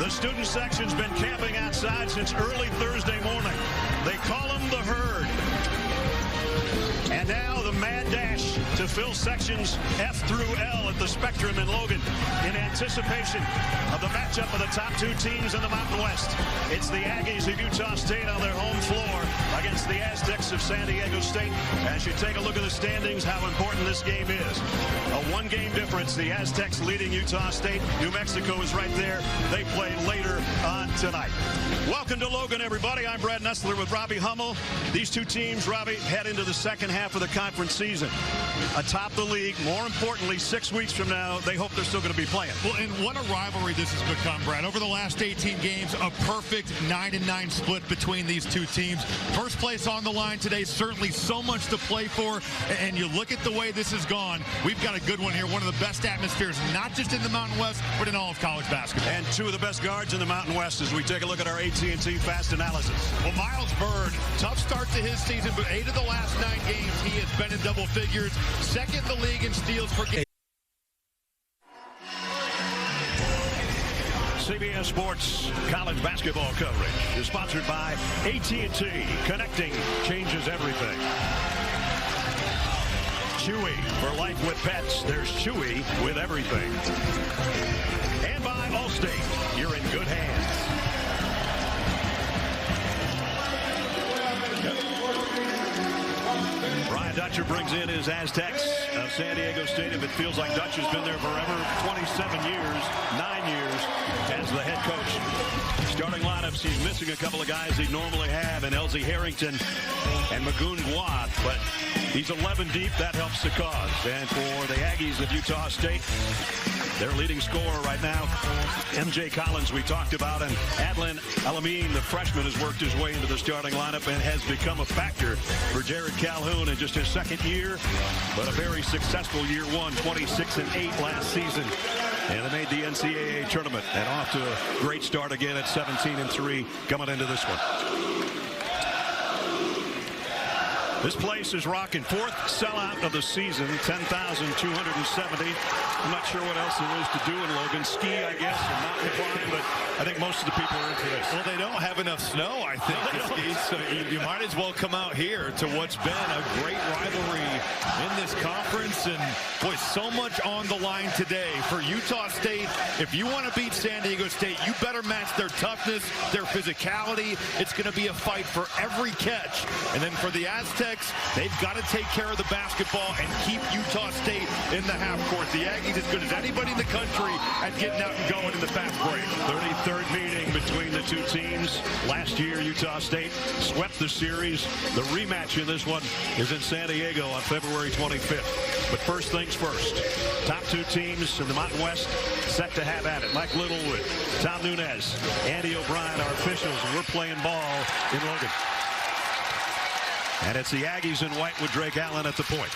The student section's been camping outside since early Thursday morning. They call them the Herd. And now the mad dash to fill sections F through L at the Spectrum in Logan in anticipation of the matchup of the top two teams in the Mountain West. It's the Aggies of Utah State on their home floor against the Aztecs of San Diego State. As you take a look at the standings, how important this game is. A one-game difference. The Aztecs leading Utah State. New Mexico is right there. They play later on tonight. Welcome to Logan, everybody. I'm Brad Nessler with Robbie Hummel. These two teams, Robbie, head into the second half of the conference season. Atop the league. More importantly, 6 weeks from now, they hope they're still going to be playing. Well, and what a rivalry this has become, Brad. Over the last 18 games, a perfect 9-9 split between these two teams. First place on the line today, certainly so much to play for. And you look at the way this has gone, we've got a good one here. One of the best atmospheres, not just in the Mountain West, but in all of college basketball. And two of the best guards in the Mountain West as we take a look at our AT&T Fast Analysis. Well, Miles Bird, tough start to his season, but 8 of the last 9 games, he has been in double figures. Second in the league in steals per game. CBS Sports college basketball coverage is sponsored by AT&T. Connecting changes everything. Chewy, for life with pets, there's Chewy with everything. And by Allstate, you're in good hands. Brian Dutcher brings in his Aztecs of San Diego State. If it feels like Dutch has been there forever, 27 years, 9 years as the head coach. Starting lineups, he's missing a couple of guys he'd normally have in Elsie Harrington and Magoon Guad, but he's 11 deep. That helps the cause. And for the Aggies of Utah State, their leading scorer right now, MJ Collins, we talked about, and Adlin Alamin, the freshman, has worked his way into the starting lineup and has become a factor for Jared Calhoun in just his second year, but a very successful year one, 26-8 last season. And they made the NCAAB tournament and off to a great start again at 17-3 coming into this one. This place is rocking. Fourth sellout of the season, 10,270. I'm not sure what else there is to do in Logan. Ski, I guess, and mountain climb, but I think most of the people are into this. Well, they don't have enough snow, I think, to ski, so you might as well come out here to what's been a great rivalry in this conference. And, boy, so much on the line today for Utah State. If you want to beat San Diego State, you better match their toughness, their physicality. It's going to be a fight for every catch. And then for the Aztecs, they've got to take care of the basketball and keep Utah State in the half court. The Aggies as good as anybody in the country at getting out and going in the fast break. 33rd meeting between the two teams. Last year, Utah State swept the series. The rematch in this one is in San Diego on February 25th. But first things first. Top two teams in the Mountain West set to have at it. Mike Littlewood, Tom Nunez, Andy O'Brien, our officials, and we're playing ball in Logan. And it's the Aggies in white with Drake Allen at the point.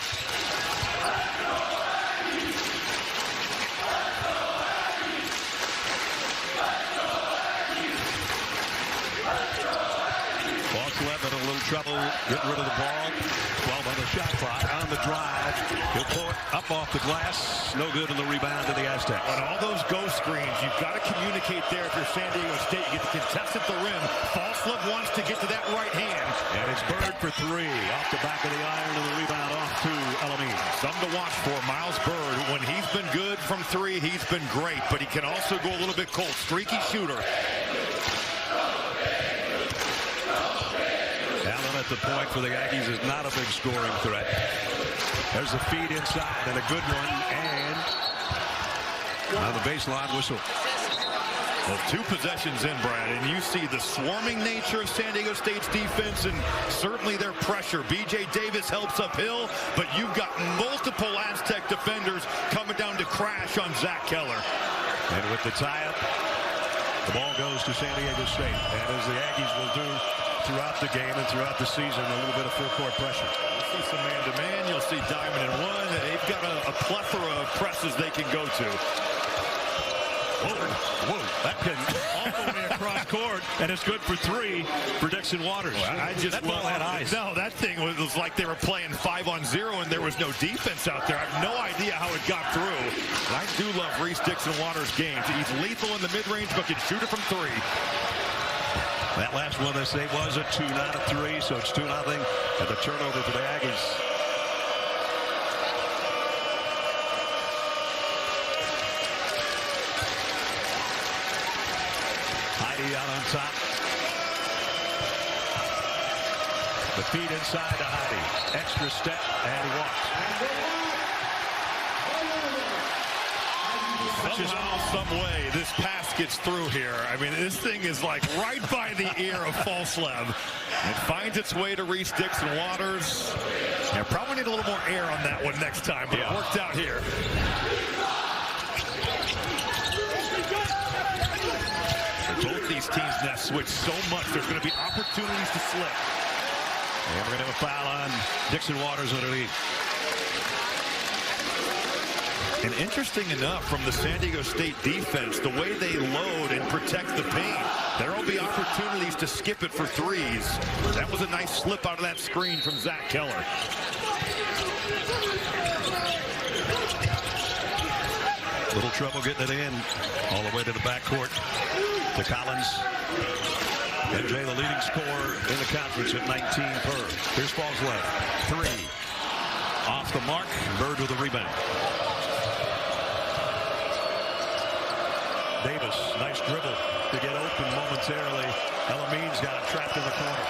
Levin in a little trouble getting rid of the ball. 12 on the shot clock. On the drive. He'll pull it up off the glass. No good in the rebound to the Aztecs. On all those ghost screens, you've got to communicate there if you're San Diego State. You get the contest at the rim. Falslip wants to get to that right hand. And it's Bird for three. Off the back of the iron and the rebound off to Alamin. Something to watch for. Miles Bird, when he's been good from three, he's been great. But he can also go a little bit cold. Streaky shooter. Allen at the point for the Aggies is not a big scoring threat. There's the feed inside and a good one. And on the baseline whistle. Well, 2 possessions in, Brad, and you see the swarming nature of San Diego State's defense and certainly their pressure. B.J. Davis helps uphill, but you've got multiple Aztec defenders coming down to crash on Zach Keller. And with the tie-up, the ball goes to San Diego State. And as the Aggies will do throughout the game and throughout the season, a little bit of full-court pressure. You'll see some man-to-man. You'll see diamond and one. And they've got a plethora of presses they can go to. Whoa, that pin all the way across court, and it's good for 3 for Dixon Waters. Well, that ball had eyes. No, that thing was like they were playing 5-on-0 and there was no defense out there. I have no idea how it got through. But I do love Reese Dixon Waters' games. He's lethal in the mid-range, but can shoot it from 3. That last one, they say, was a 2, not a 3, so it's 2-0, and the turnover for the Aggies. Heidi out on top. The feed inside to Heidi. Extra step, and he walks. Somehow, some way, this pass gets through here. I mean, this thing is like right by the ear of Falslev. It finds its way to Reese Dixon Waters. Yeah, probably need a little more air on that one next time, but it worked out here. Both these teams now switch so much. There's going to be opportunities to slip. And we're going to have a foul on Dixon Waters underneath. And interesting enough, from the San Diego State defense, the way they load and protect the paint, there will be opportunities to skip it for 3s. That was a nice slip out of that screen from Zach Keller. Little trouble getting it in all the way to the backcourt to Collins. MJ, the leading scorer in the conference at 19 per. Here's Falslev. 3. Off the mark. Bird with the rebound. Davis, nice dribble to get open momentarily. Elamene's got him trapped in the corner.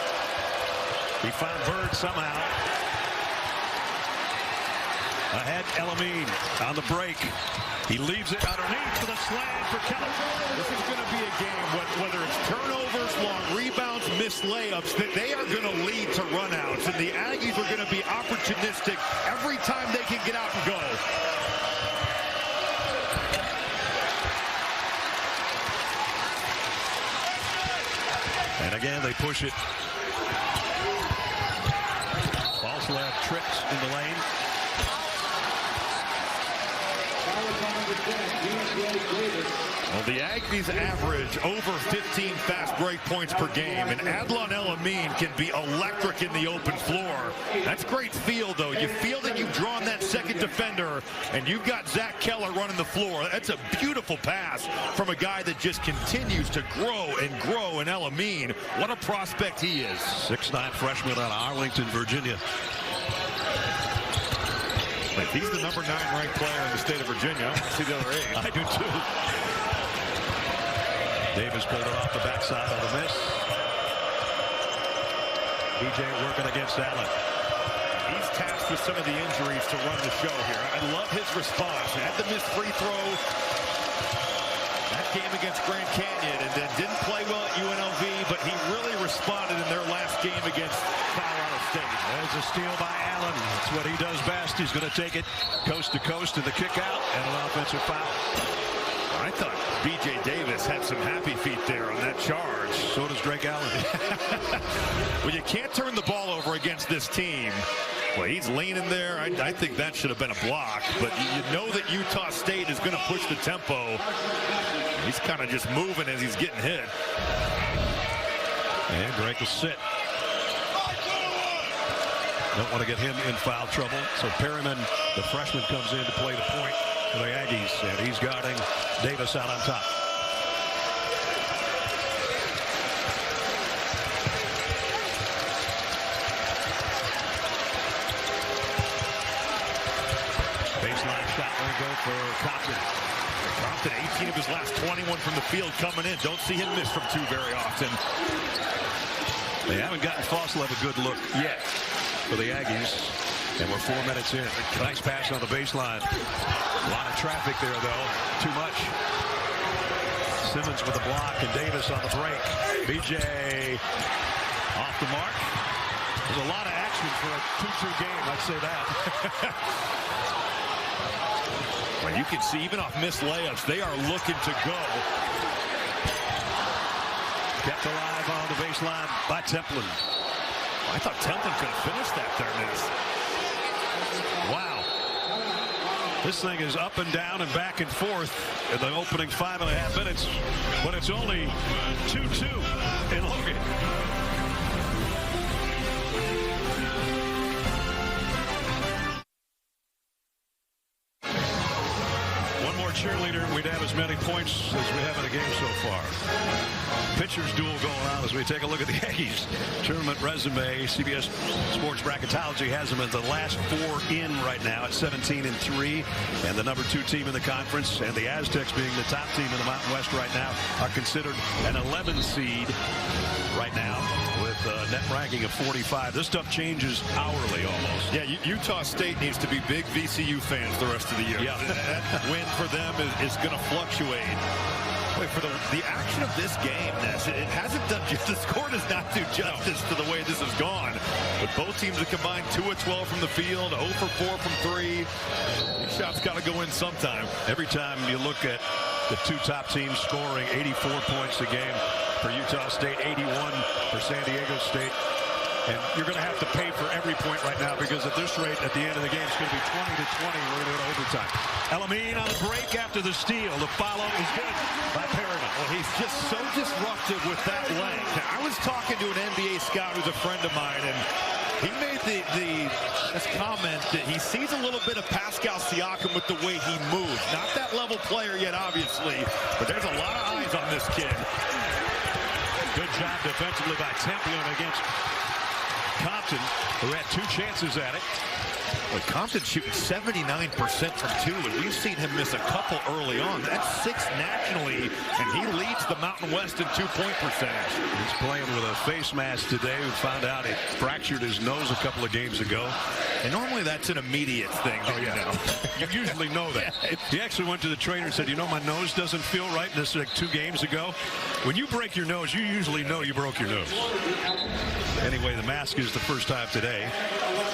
He found Bird somehow. Ahead, Elamine on the break. He leaves it underneath for the slam for Keller. This is going to be a game, whether it's turnovers, long rebounds, missed layups, that they are going to lead to runouts. And the Aggies are going to be opportunistic every time they can get out and go. And again, they push it. Falslev trips in the lane. Well, the Aggies average over 15 fast break points per game, and Adlon Elamine can be electric in the open floor. That's great feel, though. You feel that you've drawn that second defender, and you've got Zach Keller running the floor. That's a beautiful pass from a guy that just continues to grow and grow in Elamine. What a prospect he is. 6'9" freshman out of Arlington, Virginia. If he's the number 9 ranked player in the state of Virginia, I want to see the other 8. I do too. Davis pulled it off the backside of the miss. BJ working against Allen. He's tasked with some of the injuries to run the show here. I love his response. He had the missed free throw that game against Grand Canyon, and then didn't play well at UNLV, but he really responded in their last game against Colorado State. There's a steal by Allen. That's what he does best. He's going to take it coast to coast to the kick out and an offensive foul. I thought B.J. Davis had some happy feet there on that charge. So does Drake Allen. Well, you can't turn the ball over against this team. Well, he's leaning there. I think that should have been a block, but you know that Utah State is going to push the tempo. He's kind of just moving as he's getting hit. And Drake will sit. Don't want to get him in foul trouble. So Perryman, the freshman, comes in to play the point for the Aggies, and he's guarding Davis out on top. Baseline shot will go for Compton. Compton, 18 of his last 21 from the field coming in. Don't see him miss from 2 very often. They haven't gotten Falslev a good look yet for the Aggies, and we're 4 minutes in. Nice pass on the baseline. A lot of traffic there, though. Too much. Simmons with a block, and Davis on the break. BJ off the mark. There's a lot of action for a 2-2 game, I'd say that. Well, you can see, even off missed layups, they are looking to go. Kept alive on the baseline by Templin. I thought Templin could have finished that there, Miss. Wow. This thing is up and down and back and forth in the opening 5.5 minutes, but it's only 2-2 in Logan. One more cheerleader, we'd have as many points as we have in a game so far. Pitchers duel going on as we take a look at the Yankees tournament resume. CBS Sports Bracketology has them at the last 4 in right now at 17-3, and the number 2 team in the conference, and the Aztecs being the top team in the Mountain West right now are considered an 11 seed right now with a net ranking of 45. This stuff changes hourly almost. Yeah, Utah State needs to be big VCU fans the rest of the year. Yeah. That win for them is going to fluctuate. Wait, for the action of this game, Ness, it hasn't done just, the score does not do justice to the way this has gone. But both teams have combined 2 of 12 from the field, 0 for 4 from 3. These shots got to go in sometime. Every time you look at the 2 top teams scoring 84 points a game for Utah State, 81 for San Diego State. And you're going to have to pay for every point right now, because at this rate, at the end of the game, it's going to be 20-20. We're going to go to overtime. Elamine on the break after the steal. The follow is good by Perryman. Well, he's just so disruptive with that leg. Now, I was talking to an NBA scout who's a friend of mine, and he made this comment that he sees a little bit of Pascal Siakam with the way he moves. Not that level player yet, obviously, but there's a lot of eyes on this kid. Good job defensively by Templin against Compton, who had 2 chances at it. Well, Compton's shooting 79% from 2, and we've seen him miss a couple early on. That's 6th nationally, and he leads the Mountain West in 2-point percentage. He's playing with a face mask today. We found out he fractured his nose a couple of games ago. And normally that's an immediate thing. Oh, yeah. You usually know that. He actually went to the trainer and said, you know, my nose doesn't feel right. And this is like 2 games ago. When you break your nose, you usually know you broke your nose. Anyway, the mask is the first time today.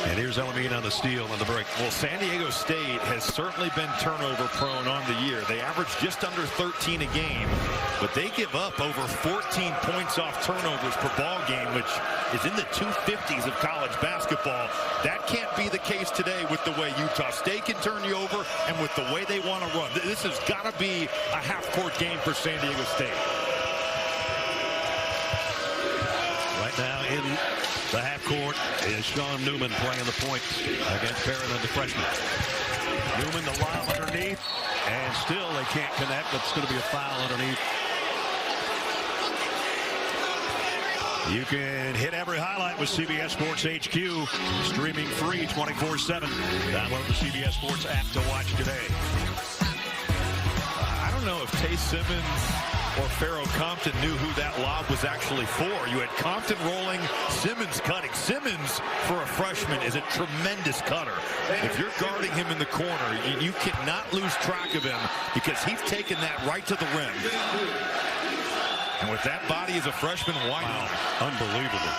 And here's Elamine on the steal on the break. Well, San Diego State has certainly been turnover prone on the year. They average just under 13 a game, but they give up over 14 points off turnovers per ball game, which is in the 250s of college basketball. That can't be the case today with the way Utah State can turn you over and with the way they want to run. This has got to be a half-court game for San Diego State. Right now in the half court is Sean Newman playing the point against Perrin, the freshman. Newman, the lob underneath, and still they can't connect, but it's going to be a foul underneath. You can hit every highlight with CBS Sports HQ, streaming free 24/7. Download the CBS Sports app to watch today. I don't know if Tay Simmons or Pharaoh Compton knew who that lob was actually for. You had Compton rolling, Simmons cutting. Simmons, for a freshman, is a tremendous cutter. If you're guarding him in the corner, you cannot lose track of him because he's taken that right to the rim. And with that body as a freshman, why not? Unbelievable.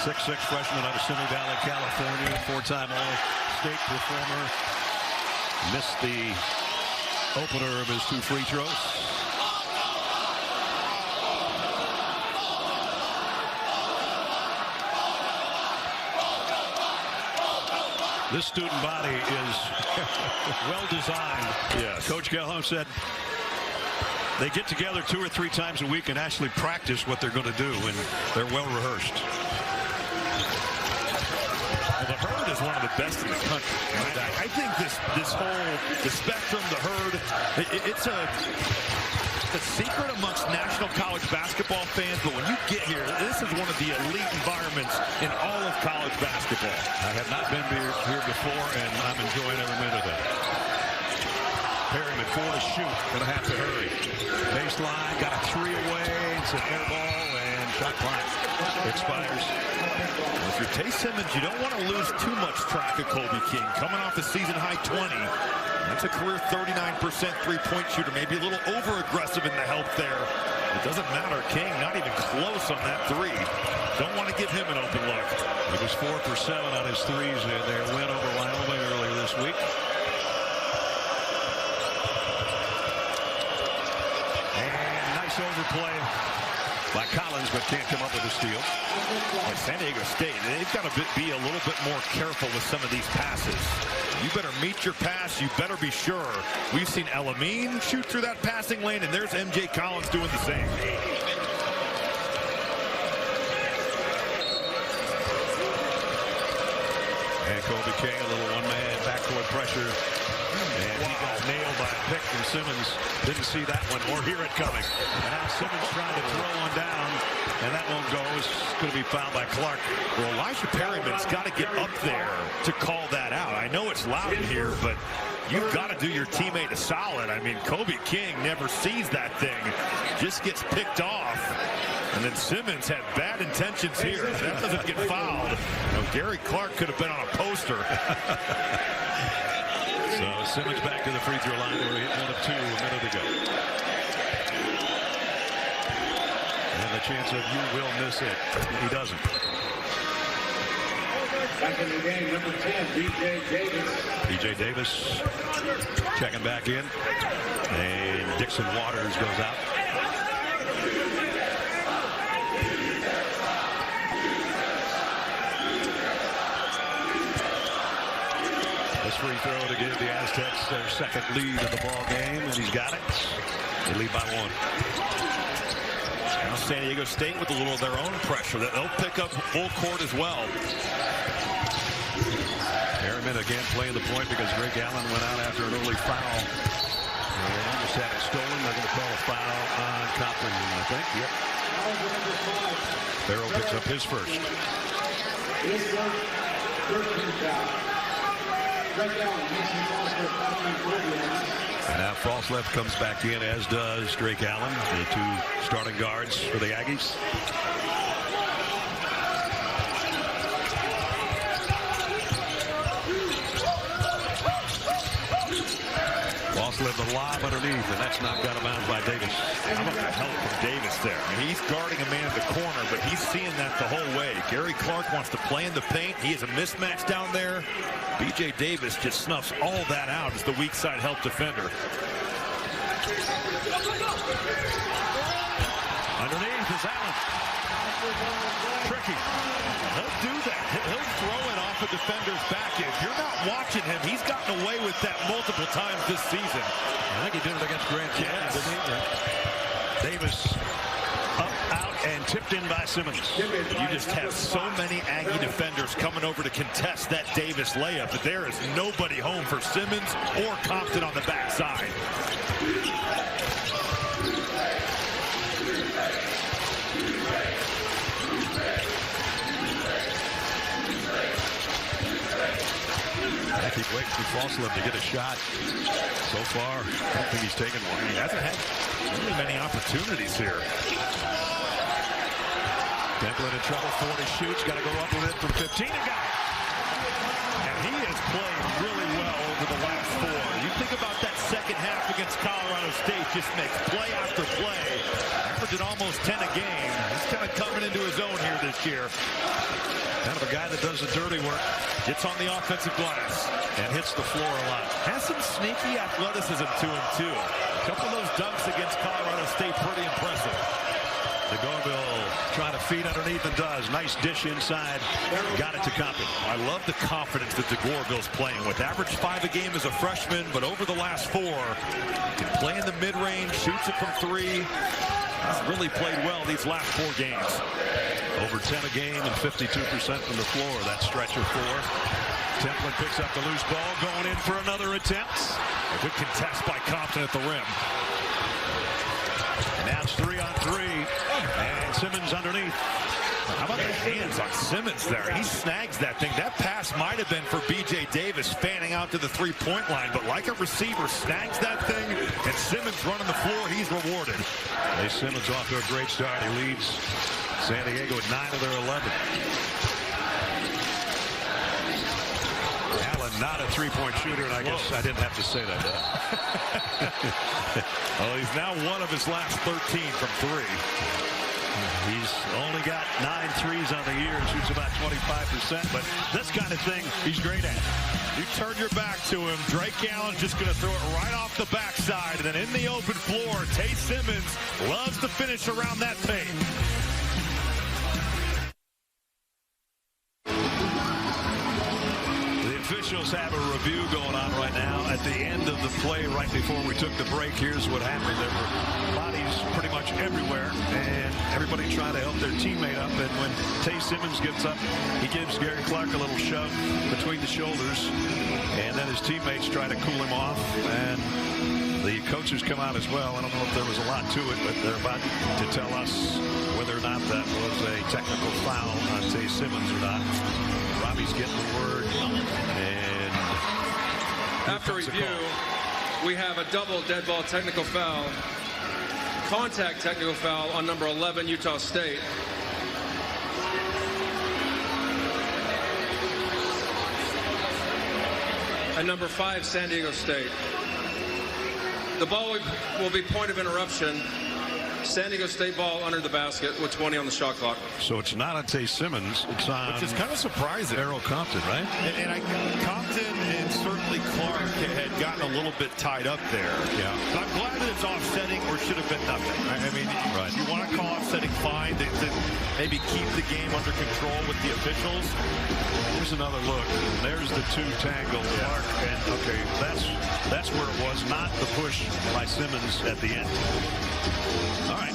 6'6" freshman out of Simi Valley, California, 4-time All-State performer. Missed the opener of his 2 free throws. This student body is well designed. Yes. Coach Calhoun said they get together 2 or 3 times a week and actually practice what they're going to do, and they're well rehearsed. Well, the Herd is one of the best in the country. I think this whole, the spectrum, the Herd, it's a secret amongst national college basketball fans, but when you get here, this is one of the elite environments in all of college basketball. I have not been here before, and I'm enjoying every minute of it. Perryman, 4 to shoot, gonna have to hurry. Baseline, got a 3 away, it's an air ball, and shot clock expires. Well, if you're Tay Simmons, you don't want to lose too much track of Kobe King. Coming off a season-high 20. That's a career 39% three-point shooter. Maybe a little over-aggressive in the help there. It doesn't matter. King not even close on that 3. Don't want to give him an open look. He was 4 for 7 on his threes in their win over Wyoming earlier this week. And nice overplay by Collins, but can't come up with a steal. Like San Diego State, they've got to be a little bit more careful with some of these passes. You better meet your pass. You better be sure. We've seen Elamine shoot through that passing lane, and there's MJ Collins doing the same. And Kobe King, a little one-man backcourt pressure. And he got nailed by a pick from Simmons. Didn't see that one or hear it coming. And now Simmons trying to throw one down. And that won't go. It's going to be fouled by Clark. Well, Elijah Perryman's got to get up there to call that out. I know it's loud in here, but you've got to do your teammate a solid. I mean, Kobe King never sees that thing. Just gets picked off. And then Simmons had bad intentions here. That doesn't get fouled. You know, Gary Clark could have been on a poster. So Simmons back to the free throw line where he hit 1 of 2 a minute ago. And the chance of you will miss it. He doesn't. Back in the game, number 10, B.J. Davis. B.J. Davis checking back in. And Dixon Waters goes out. This free throw to give the Aztecs their second lead in the ball game, and he's got it. They lead by 1. Now San Diego State with a little of their own pressure that they'll pick up full court as well. Merriman again playing the point because Drake Allen went out after an early foul. And just had it stolen. They're going to call a foul on Copley, I think. Yep. Farrell picks up his first. And now Falslev comes back in, as does Drake Allen, the 2 starting guards for the Aggies. Falslev the lob underneath, and that's knocked out of bounds by Davis. How about that help from Davis there? I mean, he's guarding a man in the corner, but he's seeing that the whole way. Gary Clark wants to play in the paint. He has a mismatch down there. B.J. Davis just snuffs all that out as the weak side help defender. Underneath is Allen. Tricky. He'll do that. He'll throw it off a defender's back. If you're not watching him, he's gotten away with that multiple times this season. I think he did it against Grand Canyon, didn't he? Yeah. Davis up, out, and tipped in by Simmons. You just have so many Aggie defenders coming over to contest that Davis layup that there is nobody home for Simmons or Compton on the backside. I keep waiting for Falslev to get a shot. So far, I don't think he's taken one. He hasn't had really many opportunities here. Templin in trouble, 40 shoots, got to go up with it from 15 and got it. And he has played really well over the last 4. You think about that second half against Colorado State, just makes play after play. Averaging almost 10 a game. He's kind of coming into his own here this year. Kind of a guy that does the dirty work. Gets on the offensive glass. And hits the floor a lot. Has some sneaky athleticism to him, too. A couple of those dunks against Colorado State, pretty impressive. DeGorville trying to feed underneath and does. Nice dish inside. Got it to Compton. I love the confidence that DeGorville's playing with. Average 5 a game as a freshman, but over the last 4, can play in the mid-range, shoots it from 3. He's really played well these last 4 games. Over 10 a game and 52% from the floor. That stretch of 4. Templin picks up the loose ball, going in for another attempt. A good contest by Compton at the rim. Now it's 3-on-3, and Simmons underneath. How about the hands on Simmons there? He snags that thing. That pass might have been for B.J. Davis fanning out to the 3-point line, but like a receiver snags that thing, and Simmons running the floor, he's rewarded. Hey, Simmons off to a great start. He leads San Diego at 9 of their 11. Allen not a 3-point shooter, and I guess I didn't have to say that, did I? Well, he's now 1 of his last 13 from 3. He's only got 9 threes on the year and shoots about 25%, but this kind of thing he's great at. You turn your back to him. Drake Allen's just going to throw it right off the backside, and then in the open floor, Tay Simmons loves to finish around that paint. officials have a review going on right now. At the end of the play, right before we took the break, here's what happened. There were bodies pretty much everywhere, and everybody trying to help their teammate up. And when Tay Simmons gets up, he gives Gary Clark a little shove between the shoulders, and then his teammates try to cool him off. And the coaches come out as well. I don't know if there was a lot to it, but they're about to tell us whether or not that was a technical foul on Tay Simmons or not. Robbie's getting the word, and after review, we have a double dead ball technical foul, contact technical foul on number 11, Utah State. And number 5, San Diego State. The ball will be point of interruption. San Diego State ball under the basket with 20 on the shot clock. So it's not on Tay Simmons. It's on, which is kind of surprising. Errol Compton, right? And Compton and certainly Clark had gotten a little bit tied up there. Yeah. But I'm glad that it's offsetting, or should have been nothing. I mean, right. You want to call offsetting fine to maybe keep the game under control with the officials. Here's another look. There's the two tangle. Clark and okay, that's where it was. Not the push by Simmons at the end. All right.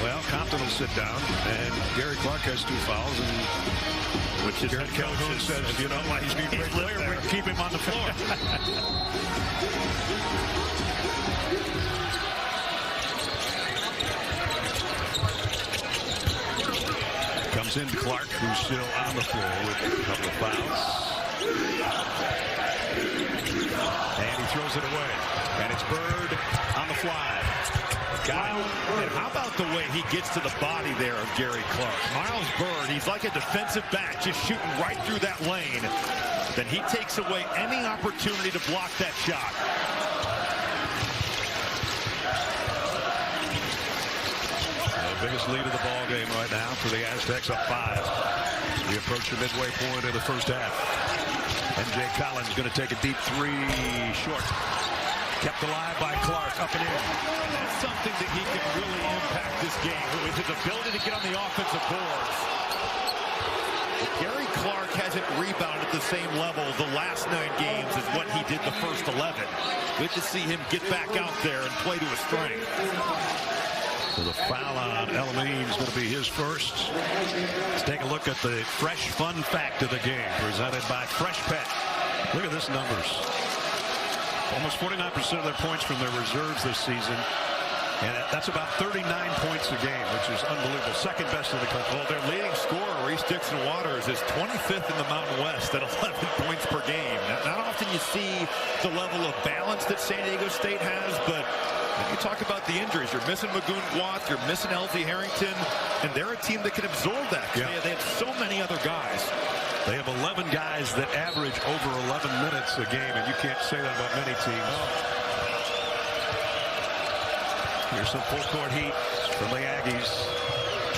Well, Compton will sit down, and Gary Clark has 2 fouls, and which is Gary Calhoun says, you know, he's being great player, we keep him on the floor. Comes in Clark, who's still on the floor with a couple of fouls. And he throws it away. And it's Bird on the fly. Got it. And how about the way he gets to the body there of Gary Clark? Miles Bird, he's like a defensive back, just shooting right through that lane. Then he takes away any opportunity to block that shot. The biggest lead of the ball game right now for the Aztecs, up 5. We approach the midway point of the first half. NJ Collins going to take a deep 3 short. Kept alive by Clark, up and in. And that's something that he can really impact this game with his ability to get on the offensive boards. Gary Clark hasn't rebounded at the same level the last 9 games as what he did the first 11. Good to see him get back out there and play to his strength. So the foul on Elamine is going to be his first. Let's take a look at the fresh fun fact of the game presented by Fresh Pet. Look at this numbers. Almost 49% of their points from their reserves this season. And that's about 39 points a game, which is unbelievable. Second best in the country. Well, their leading scorer, Reese Dixon Waters, is 25th in the Mountain West at 11 points per game. Not often you see the level of balance that San Diego State has, but when you talk about the injuries, you're missing Magoon Guath, you're missing Elsie Harrington, and they're a team that can absorb that. Yeah. They have so many other guys. They have 11 guys that average over 11 minutes a game, and you can't say that about many teams. Here's some full court heat from the Aggies,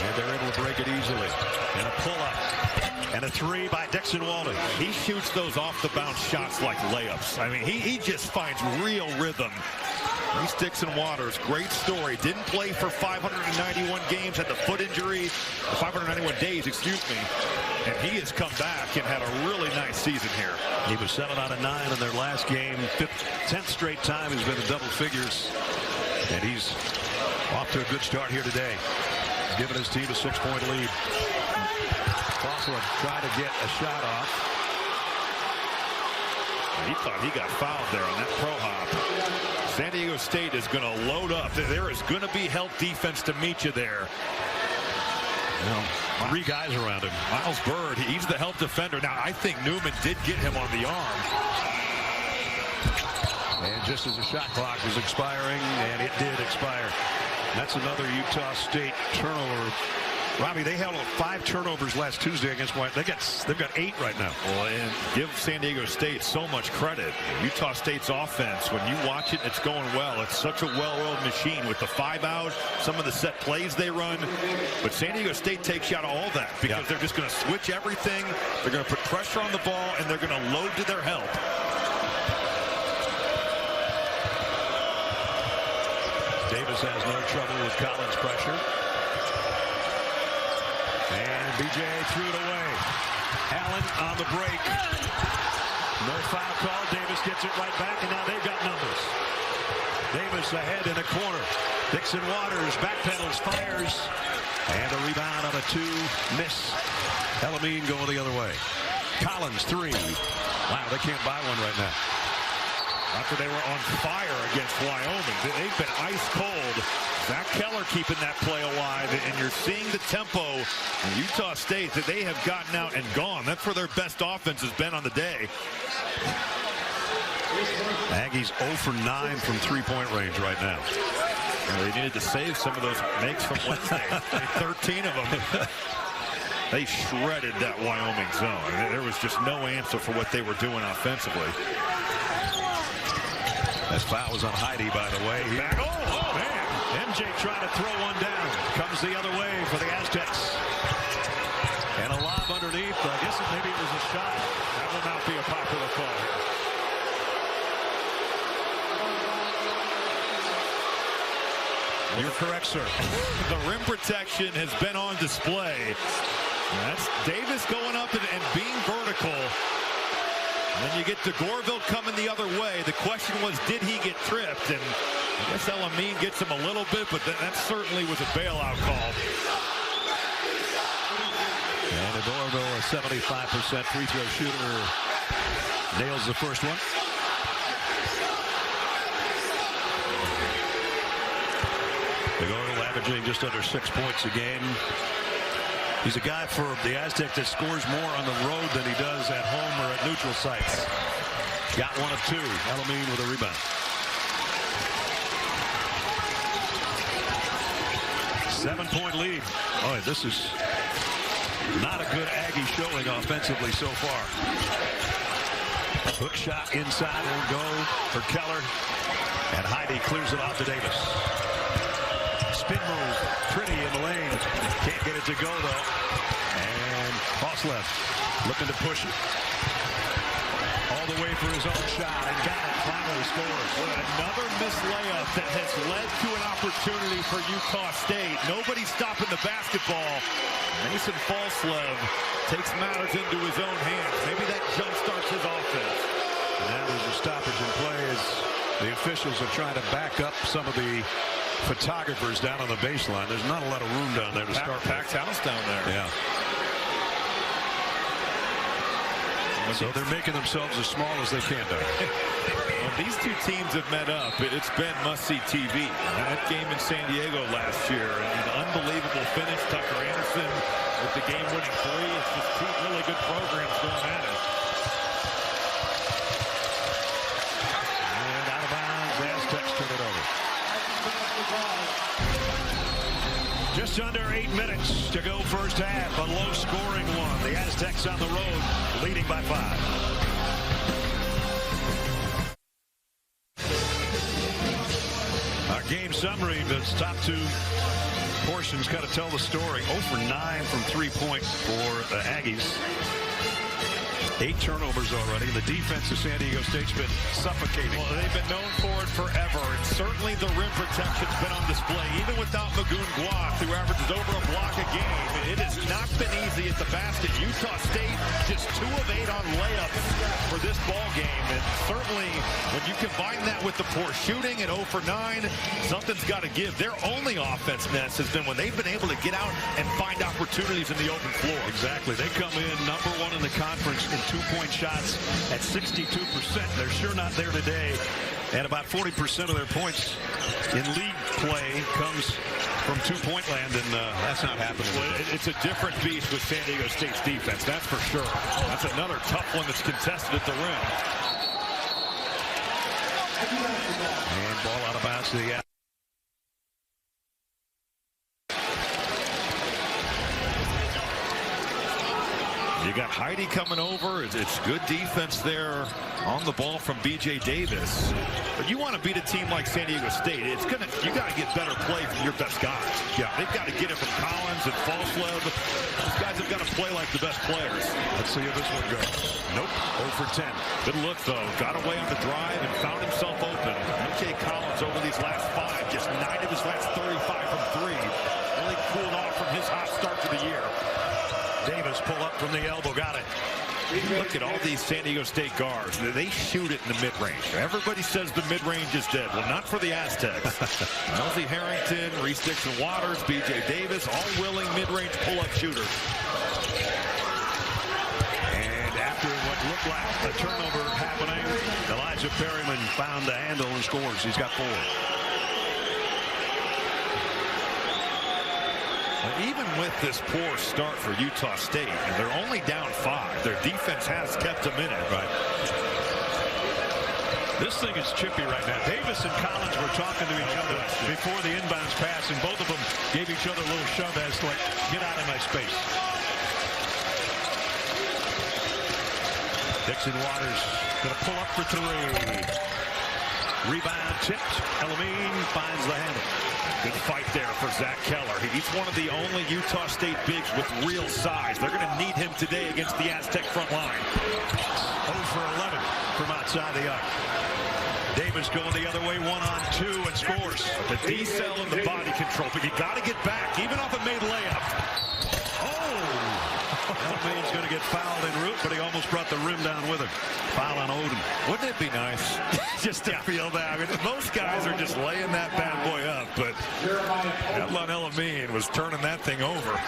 and they're able to break it easily. And a pull-up, and a 3 by Dixon Walden. He shoots those off-the-bounce shots like layups. I mean, he just finds real rhythm. Reese Dixon Waters, great story. Didn't play for 591 games, had the foot injury, 591 days, excuse me. And he has come back and had a really nice season here. He was 7 out of 9 in their last game. 10th straight time he's been in double figures. And he's off to a good start here today. Giving his team a 6-point lead. Crossland trying to get a shot off. He thought he got fouled there on that pro hop. San Diego State is going to load up. There is going to be help defense to meet you there. You know, 3 guys around him. Miles Bird, he's the help defender. Now, I think Newman did get him on the arm. And just as the shot clock was expiring, and it did expire. That's another Utah State turnover. Robbie, they held 5 turnovers last Tuesday against White. They've got 8 right now. Well, and give San Diego State so much credit. Utah State's offense, when you watch it, it's going well. It's such a well-oiled machine with the 5-out, some of the set plays they run. But San Diego State takes you out of all that because they're just going to switch everything. They're going to put pressure on the ball, and they're going to load to their help. Davis has no trouble with Collins' pressure. And BJ threw it away. Allen on the break. No foul call. Davis gets it right back, and now they've got numbers. Davis ahead in the corner. Dixon Waters backpedals, fires, and a rebound on a 2 miss. Elamine going the other way. Collins 3. Wow, they can't buy one right now. After they were on fire against Wyoming, they've been ice cold. Zach Keller keeping that play alive, and you're seeing the tempo in Utah State that they have gotten out and gone. That's where their best offense has been on the day. Aggies 0 for 9 from 3-point range right now. Well, they needed to save some of those makes from Wednesday. 13 of them. They shredded that Wyoming zone. There was just no answer for what they were doing offensively. That foul was on Heidi, by the way. Oh, man. MJ trying to throw one down. Comes the other way for the Aztecs. And a lob underneath. I guess maybe it was a shot. That will not be a popular call here. You're correct, sir. The rim protection has been on display. That's Davis going up and being vertical. And then you get to Gorville coming the other way. The question was, did he get tripped? And I guess Elamine gets him a little bit, but that certainly was a bailout call. And Gorville, a 75% free throw shooter, nails the first one. Gorville averaging just under 6 points a game. He's a guy for the Aztec that scores more on the road than he does at home or at neutral sites. Got 1 of 2. Elamine with a rebound. 7-point lead. Oh, this is not a good Aggie showing offensively so far. Hook shot inside will go for Keller. And Heidi clears it off to Davis. Spin move, pretty in the lane. Can't get it to go, though. And Hoslev looking to push it. All the way for his own shot, and got it. Finally scores. Another missed layup that has led to an opportunity for Utah State. Nobody stopping the basketball. Mason Hoslev takes matters into his own hands. Maybe that jumpstarts his offense. And now there's a stoppage in play as the officials are trying to back up some of the photographers down on the baseline. There's not a lot of room down there to start. Packed house down there. Yeah. So they're making themselves as small as they can down. Well, these two teams have met up. It's been must-see TV. That game in San Diego last year, an unbelievable finish. Tucker Anderson with the game-winning 3. It's just two really good programs going at it. And out of bounds, the Aztecs turn it over. Just under 8 minutes to go first half. A low-scoring one. The Aztecs on the road, leading by 5. Our game summary, the top 2 portions kind of tell the story. 0 for 9 from 3-point for the Aggies. 8 turnovers already. The defense of San Diego State's been suffocating. Well, they've been known for it forever, and certainly the rim protection's been on display. Even without Magoon Guac, who averages over a block a game, it has not been easy at the basket. Utah State just 2 of 8 on layups for this ball game, and certainly when you combine that with the poor shooting at 0 for 9, something's got to give. Their only offense nest has been when they've been able to get out and find opportunities in the open floor. Exactly. They come in number 1 in the conference in 2-point shots at 62%. They're sure not there today. And about 40% of their points in league play comes from 2-point land, and that's not happening. Well, it's a different beast with San Diego State's defense, that's for sure. That's another tough one that's contested at the rim. And ball out of bounds to the out. You got Heidi coming over. It's good defense there on the ball from B.J. Davis. But you want to beat a team like San Diego State. You got to get better play from your best guys. Yeah, they've got to get it from Collins and Hoslev. Those guys have got to play like the best players. Let's see how this one goes. Nope, 0 for 10. Good look, though. Got away on the drive and found himself open. M.J. Collins over these last 5, just 9 of his last 35 from 3. Really cooled off from his hot start to the year. Davis pull up from the elbow. Got it. Look at all these San Diego State guards. They shoot it in the mid-range. Everybody says the mid-range is dead. Well, not for the Aztecs. Elsie Harrington, Reese Dixon-Waters, B.J. Davis, all willing mid-range pull-up shooters. And after what looked like a turnover happening, Elijah Perryman found the handle and scores. He's got 4. Even with this poor start for Utah State, and they're only down 5, their defense has kept them in it. Right. This thing is chippy right now. Davis and Collins were talking to each other before the inbounds pass, and both of them gave each other a little shove as like, get out of my space. Dixon-Waters going to pull up for 3. Rebound tipped. Elamine finds the handle. Good fight there for Zach Keller. He's one of the only Utah State bigs with real size. They're going to need him today against the Aztec front line. 0 for 11 from outside the arc. Davis going the other way, 1-on-2 and scores. The D-cell and the body control, but you got to get back, even off a made layup. Elamine's going to get fouled en route, but he almost brought the rim down with him. Foul on Oden. Wouldn't it be nice just to feel that? I mean, most guys are just laying that bad boy up, but Edlon Elamine was turning that thing over.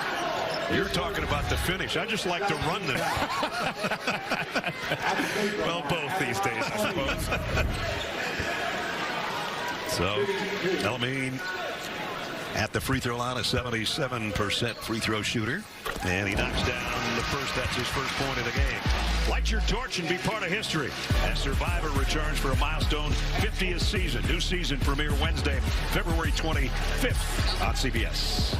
You're talking about the finish. I just like to run this. Well, both these days, I suppose. So, Elamine at the free throw line, a 77% free throw shooter. And he knocks down the first. That's his first point of the game. Light your torch and be part of history as Survivor returns for a milestone 50th season. New season premiere Wednesday, February 25th on CBS.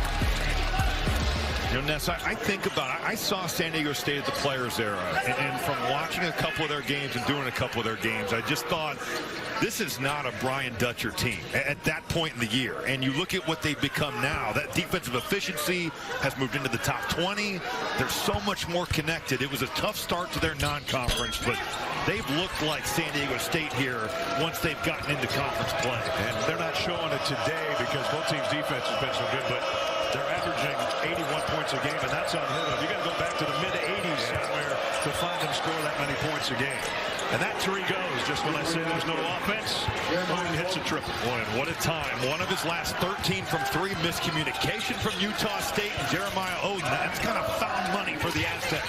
You know, Ness, I think about it. I saw San Diego State at the Players era, and from watching a couple of their games and doing a couple of their games, I just thought, this is not a Brian Dutcher team at that point in the year. And you look at what they've become now. That defensive efficiency has moved into the top 20. They're so much more connected. It was a tough start to their non-conference, but they've looked like San Diego State here once they've gotten into conference play. And they're not showing it today because both teams' defense has been so good, but they're averaging 81 points a game, and that's unheard of. You got to go back to the mid-80s somewhere to find them score that many points a game. And that 3 goes just when I say there's no offense. Oden hits a triple. Boy, and what a time. One of his last 13 from 3. Miscommunication from Utah State and Jeremiah Oden. That's kind of found money for the Aztecs.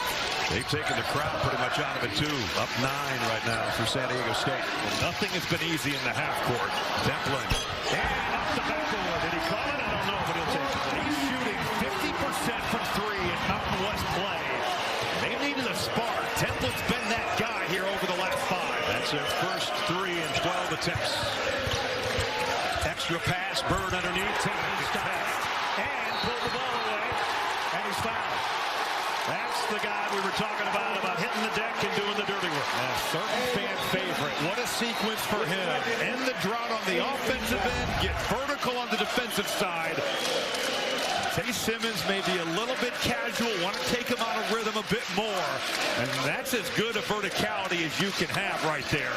They've taken the crowd pretty much out of it, too. Up 9 right now for San Diego State. Well, nothing has been easy in the half court. Templin. And off the backboard. Did he call it? I don't know, but he'll take it. He's shooting 50% from 3 in Mountain West play. They needed a spark. Templin's been that guy here over the last 5. That's their first 3 in 12 attempts. Extra pass. Bird underneath. Templin stopped. And pulled the ball away. And he's fouled. That's the guy we were talking about hitting the deck and doing the dirty work. A certain fan favorite. What a sequence for him. End the drought on the offensive end. Get vertical on the defensive side. Tay Simmons may be a little bit casual. Want to take him out of rhythm a bit more. And that's as good a verticality as you can have right there.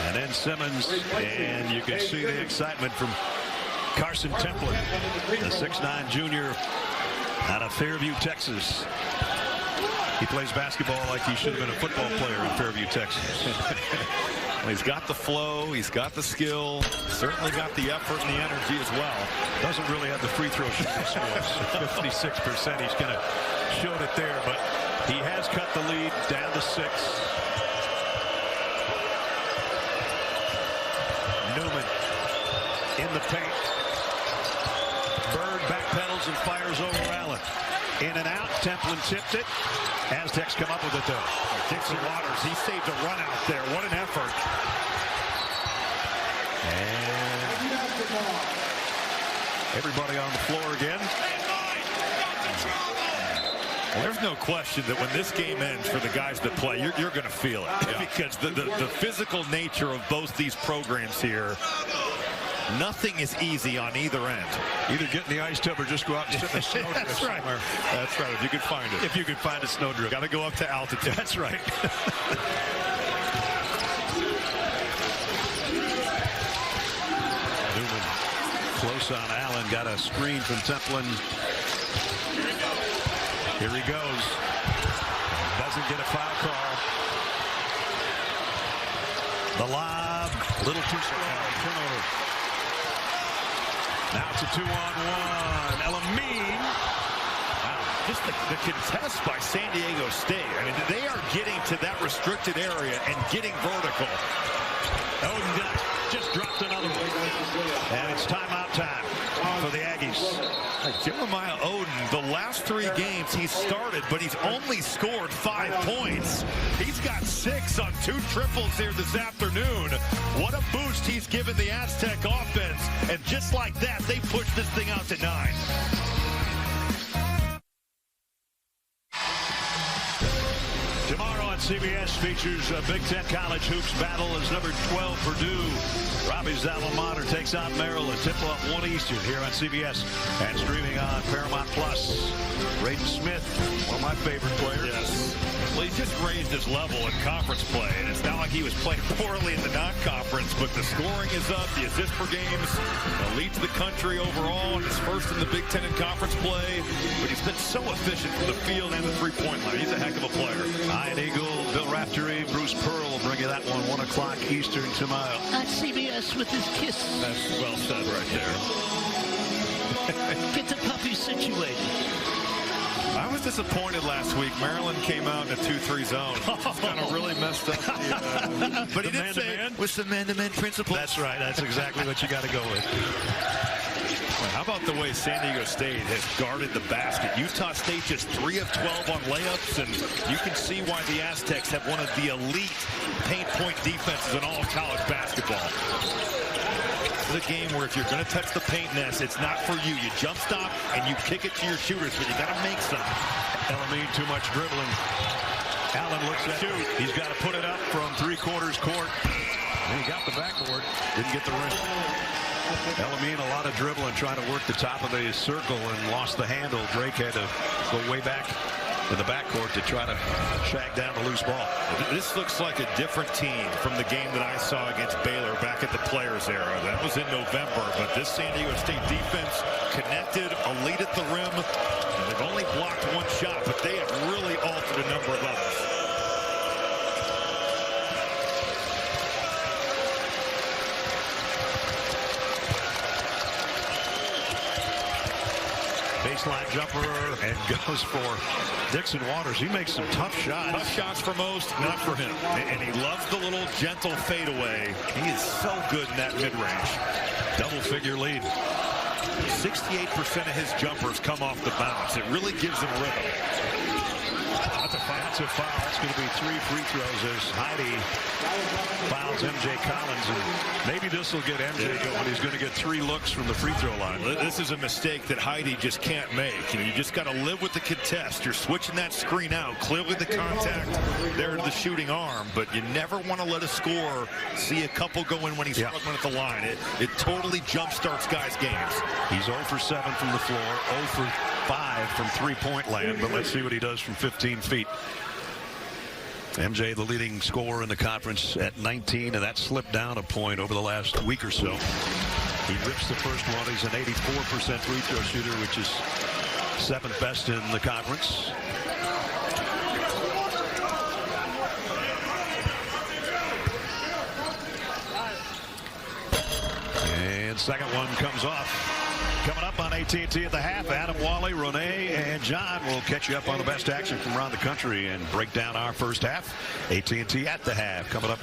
And then Simmons. And you can see the excitement from Carson Templin, the 6'9" junior out of Fairview, Texas. He plays basketball like he should have been a football player in Fairview, Texas. Well, he's got the flow, he's got the skill, certainly got the effort and the energy as well. Doesn't really have the free throw shooting skills. 56%. He's going to show it there, but he has cut the lead down to 6. Newman in the paint. Bird backpedals and fires over Allen. In and out. Templin tipped it. Aztecs come up with it, though. Dixon-Waters, he saved a run out there. What an effort. And everybody on the floor again. Well, there's no question that when this game ends for the guys that play, you're going to feel it. Yeah. Because the physical nature of both these programs here, nothing is easy on either end. Either get in the ice tub or just go out and sit in a snowdrift That's right. somewhere. That's right, if you could find it. If you could find a snowdrift. Got to go up to altitude. That's right. Newman close on Allen. Got a screen from Templin. Here he goes. Doesn't get a foul call. The lob, a little too slow. Turnover. Now it's a 2-on-1. Elamine. Wow, just the contest by San Diego State. I mean, they are getting to that restricted area and getting vertical. Oden just dropped another one. And it's timeout time for the Aggies. Jeremiah Oden, the last 3 games he's started, but he's only scored 5 points. He's got 6 on 2 triples here this afternoon. What a boost he's given the Aztec offense. And just like that, they push this thing out to 9. Tomorrow on CBS features a Big Ten College Hoops battle as number 12 Purdue. Robbie's alma mater takes out Maryland. Tip-off 1 Eastern here on CBS and streaming on Paramount Plus. Braden Smith, one of my favorite players. Yes. Well, he just raised his level in conference play, and it's not like he was playing poorly in the non-conference, but the scoring is up, the assists per games, leads the country overall, and is first in the Big Ten in conference play, but he's been so efficient from the field and the three-point line. He's a heck of a player. Iron Eagle, Bill Raftery, Bruce Pearl will bring you that one, 1 o'clock Eastern tomorrow. On CBS with his kiss. That's well said right there. Get the puppy situated. I was disappointed last week. Maryland came out in a 2-3 zone. Kind of really messed up the, but he did say it with some man-to-man principle. That's right. That's exactly what you got to go with. How about the way San Diego State has guarded the basket? Utah State just 3 of 12 on layups, and you can see why the Aztecs have one of the elite paint point defenses in all of college basketball. The game where if you're going to touch the paint nest, it's not for you. You jump stop and you kick it to your shooters, but you got to make some. Elamine, too much dribbling. Allen looks at shoot. He's got to put it up from 3/4 court. And he got the backboard. Didn't get the rim. Elamine, a lot of dribbling, trying to work the top of the circle and lost the handle. Drake had to go way back in the backcourt to try to shag down the loose ball. This looks like a different team from the game that I saw against Baylor back at the Players era. That was in November, but this San Diego State defense connected, elite at the rim, and they've only blocked 1 shot, but they have really altered a number of others. Baseline jumper and goes for Dixon Waters. He makes some tough shots. Tough shots for most, not for him. And he loves the little gentle fadeaway. He is so good in that mid-range. Double-figure lead. 68% of his jumpers come off the bounce. It really gives him rhythm. That's a foul. It's going to be 3 free throws as Heidi fouls MJ Collins. And maybe this will get MJ going. He's going to get 3 looks from the free throw line. This is a mistake that Heidi just can't make. You just got to live with the contest. You're switching that screen out. Clearly the contact there to the shooting arm, but you never want to let a scorer see a couple go in when he's struggling at the line. It totally jump-starts guys' games. He's 0 for 7 from the floor, 0 for 5 from three-point land, but let's see what he does from 15 feet. MJ, the leading scorer in the conference at 19, and that slipped down a point over the last week or so. He rips the first one. He's an 84% free throw shooter, which is 7th best in the conference. And second one comes off. Coming up on AT&T at the half, Adam, Wally, Renee, and John will catch you up on the best action from around the country and break down our first half. AT&T at the half coming up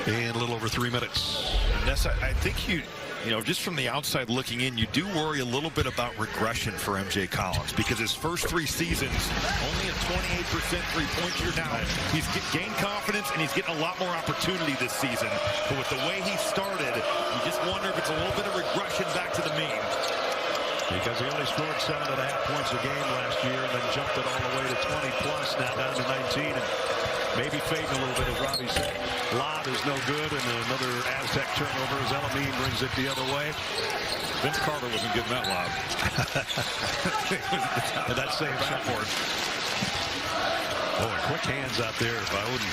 in a little over 3 minutes. Nessa, I think you know, just from the outside looking in, you do worry a little bit about regression for MJ Collins because his first 3 seasons, only a 28% three-point shooter. Now, he's gained confidence and he's getting a lot more opportunity this season. But with the way he started, you just wonder if it's a little bit of regression back to the mean. Because he only scored 7.5 points a game last year and then jumped it all the way to 20-plus, now down to 19. And maybe fading a little bit, as Robbie said. Lob is no good, and another Aztec turnover as Elamine brings it the other way. Vince Carter wasn't getting that lob. And that same backboard. Oh, and quick hands out there by Odin.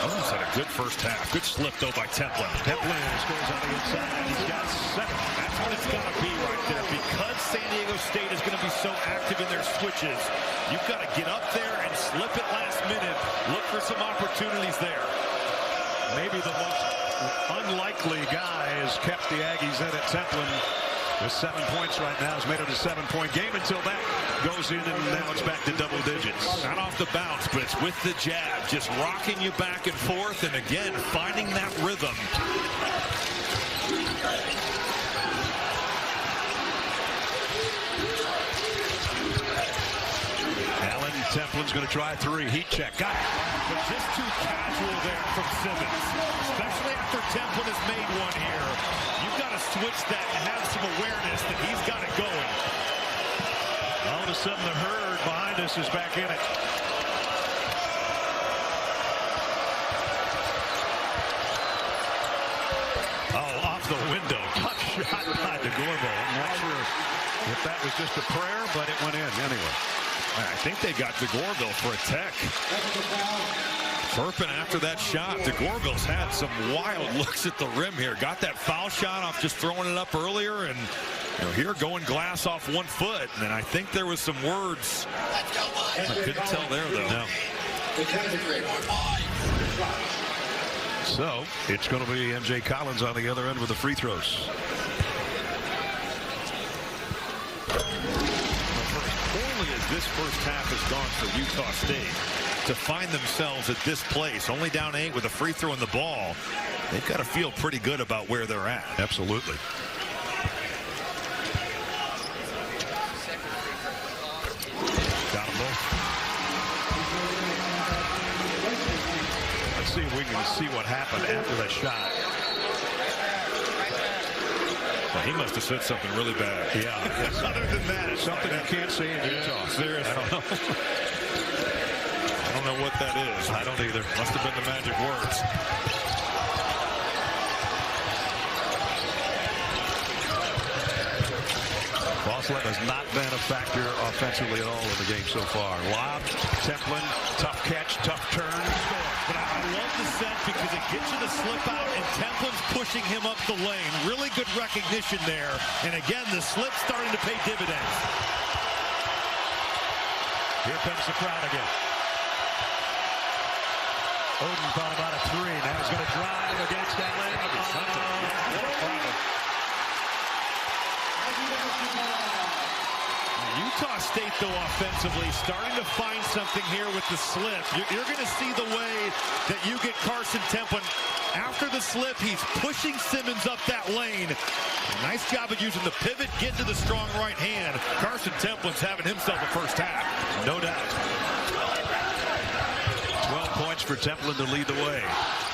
Almost had a good first half. Good slip, though, by Templin. Templin scores on the inside. He's got 7. That's what it's got to be right there. Because San Diego State is going to be so active in their switches, you've got to get up there and slip it last minute. Look for some opportunities there. Maybe the most unlikely guy has kept the Aggies in at Templin. With 7 points right now, has made it a 7-point game until that goes in, and now it's back to double digits. Not off the bounce, but it's with the jab, just rocking you back and forth, and again, finding that rhythm. Allen Templin's going to try 3. Heat check. Got it. But just too casual there from Simmons, especially after Templin has made one here. You've got to switch that and have some awareness that he's got it going. All of a sudden, the herd behind us is back in it. Oh, off the window. Tough shot by DeGorbo. I'm not sure if that was just a prayer, but it went in anyway. I think they got DeGorville for a tech. Turpin after that shot. DeGorville's had some wild looks at the rim here. Got that foul shot off just throwing it up earlier, and here going glass off 1 foot. And I think there was some words. I couldn't tell there, though. No. So it's going to be MJ Collins on the other end with the free throws. Poorly as this first half has gone for Utah State, to find themselves at this place, only down 8 with a free throw in the ball, they've got to feel pretty good about where they're at. Absolutely. Got them both. Let's see if we can see what happened after that shot. Well, he must have said something really bad. Yeah. Other than that, it's Something you can't say in Utah. Seriously. I don't know what that is. I don't either. Must have been the magic words. Boslet has not been a factor offensively at all in the game so far. Lob, Templin, tough catch, tough turn, score. But I love the set because it gets you the slip out, and Templin's pushing him up the lane. Really good recognition there. And again, the slip starting to pay dividends. Here comes the crowd again. Odin thought about a 3. Now he's going to drive against Allen. Utah State, though, offensively, starting to find something here with the slip. You're going to see the way that you get Carson Templin. After the slip, he's pushing Simmons up that lane. Nice job of using the pivot, getting to the strong right hand. Carson Templin's having himself a first half. No doubt. 12 points for Templin to lead the way.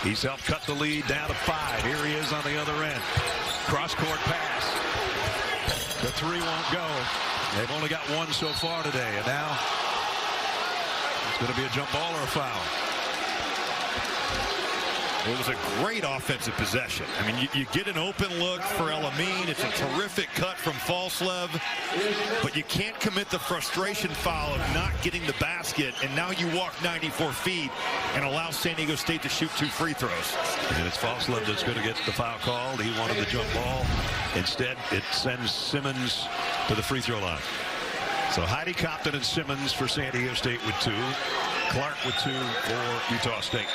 He's helped cut the lead down to 5. Here he is on the other end. Cross-court pass. The 3 won't go. They've only got 1 so far today, and now it's going to be a jump ball or a foul. It was a great offensive possession. I mean, you get an open look for El-Amin. It's a terrific cut from Falslev, but you can't commit the frustration foul of not getting the basket, and now you walk 94 feet and allow San Diego State to shoot 2 free throws. And it's Falslev that's going to get the foul called. He wanted the jump ball. Instead, it sends Simmons to the free throw line. So Heidi Compton and Simmons for San Diego State with 2. Clark with 2 for Utah State.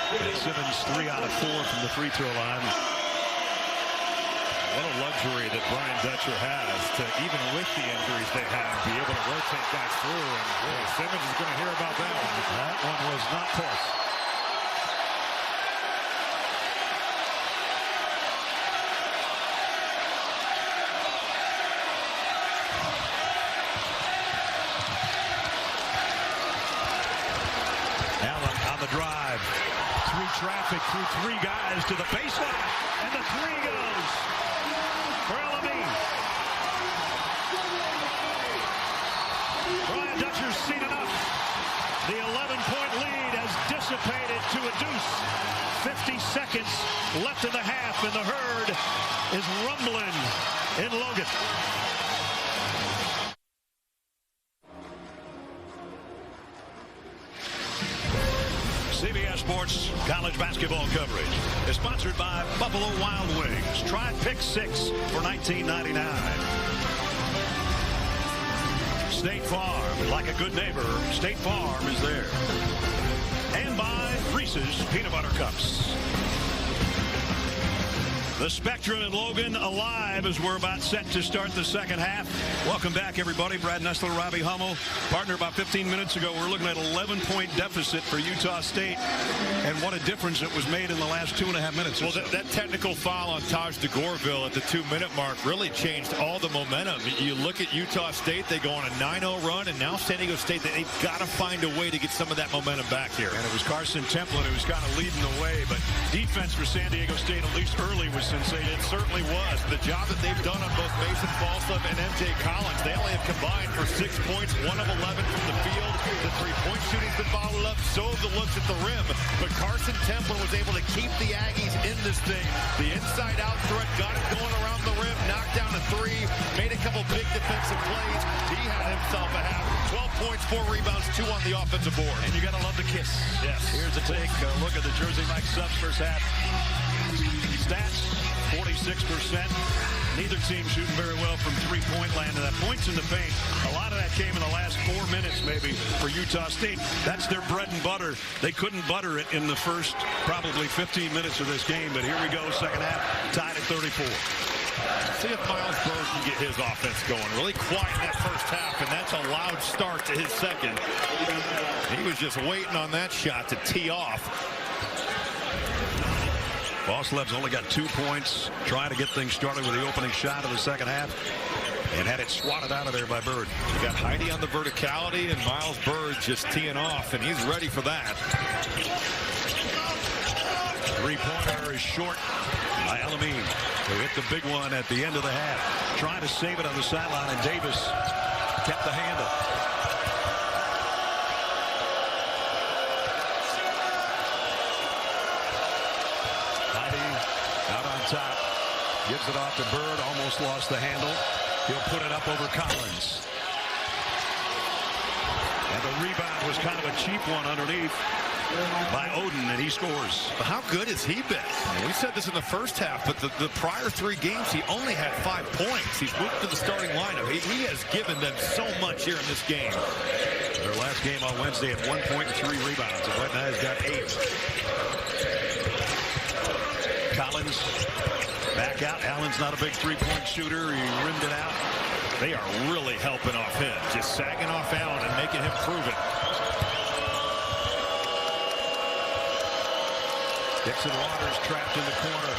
And Simmons 3 out of 4 from the free throw line. What a luxury that Brian Dutcher has to, even with the injuries they have, be able to rotate guys through. And boy, Simmons is going to hear about that one. That one was not close. Allen on the drive. Through traffic, through 3 guys to the baseline, and the 3 goes for El-Amin. Brian Dutcher's seen enough. The 11-point lead has dissipated to a deuce. 50 seconds left in the half, and the herd is rumbling in Logan. Sports college basketball coverage is sponsored by Buffalo Wild Wings. Try Pick 6 for $19.99. State Farm, like a good neighbor, State Farm is there. And by Reese's Peanut Butter Cups. The Spectrum and Logan alive as we're about set to start the second half. Welcome back, everybody. Brad Nessler, Robbie Hummel. Partner, about 15 minutes ago, we're looking at an 11-point deficit for Utah State. And what a difference it was made in the last 2.5 minutes. Well, that technical foul on Taj DeGorville at the 2-minute mark really changed all the momentum. You look at Utah State, they go on a 9-0 run, and now San Diego State, they've got to find a way to get some of that momentum back here. And it was Carson Templin who was kind of leading the way, but defense for San Diego State, at least early, was sensational. It certainly was. The job that they've done on both Mason Falslev and MJ Collins, they only have combined for 6 points, 1 of 11 from the field. The three-point shooting's been bottled up, so have the looks at the rim. But Carson Templin was able to keep the Aggies in this thing. The inside-out threat got it going around the rim, knocked down a three, made a couple big defensive plays. He had himself a half. 12 points, 4 rebounds, 2 on the offensive board. And you got to love the kiss. Yes. Here's a take. Look at the Jersey Mike Subs first half. Stats. 46%. Neither team shooting very well from three-point land. And that points in the paint. A lot of that came in the last 4 minutes, maybe, for Utah State. That's their bread and butter. They couldn't butter it in the first probably 15 minutes of this game. But here we go, second half, tied at 34. See if Miles Bird can get his offense going. Really quiet in that first half, and that's a loud start to his second. He was just waiting on that shot to tee off. Falslev's only got 2 points, trying to get things started with the opening shot of the second half, and had it swatted out of there by Bird. You got Heidi on the verticality, and Miles Bird just teeing off, and he's ready for that. Three-pointer is short by Elamine, who hit the big one at the end of the half. Trying to save it on the sideline, and Davis kept the handle. Top, gives it off to Bird, almost lost the handle. He'll put it up over Collins. And the rebound was kind of a cheap one underneath by Oden, and he scores. How good has he been? We said this in the first half, but the prior 3 games, he only had 5 points. He's moved to the starting lineup. He has given them so much here in this game. Their last game on Wednesday had 1 point and 3 rebounds, and right now he's got 8. Collins back out. Allen's not a big three-point shooter. He rimmed it out. They are really helping off him, just sagging off Allen and making him prove it. Dixon Waters trapped in the corner.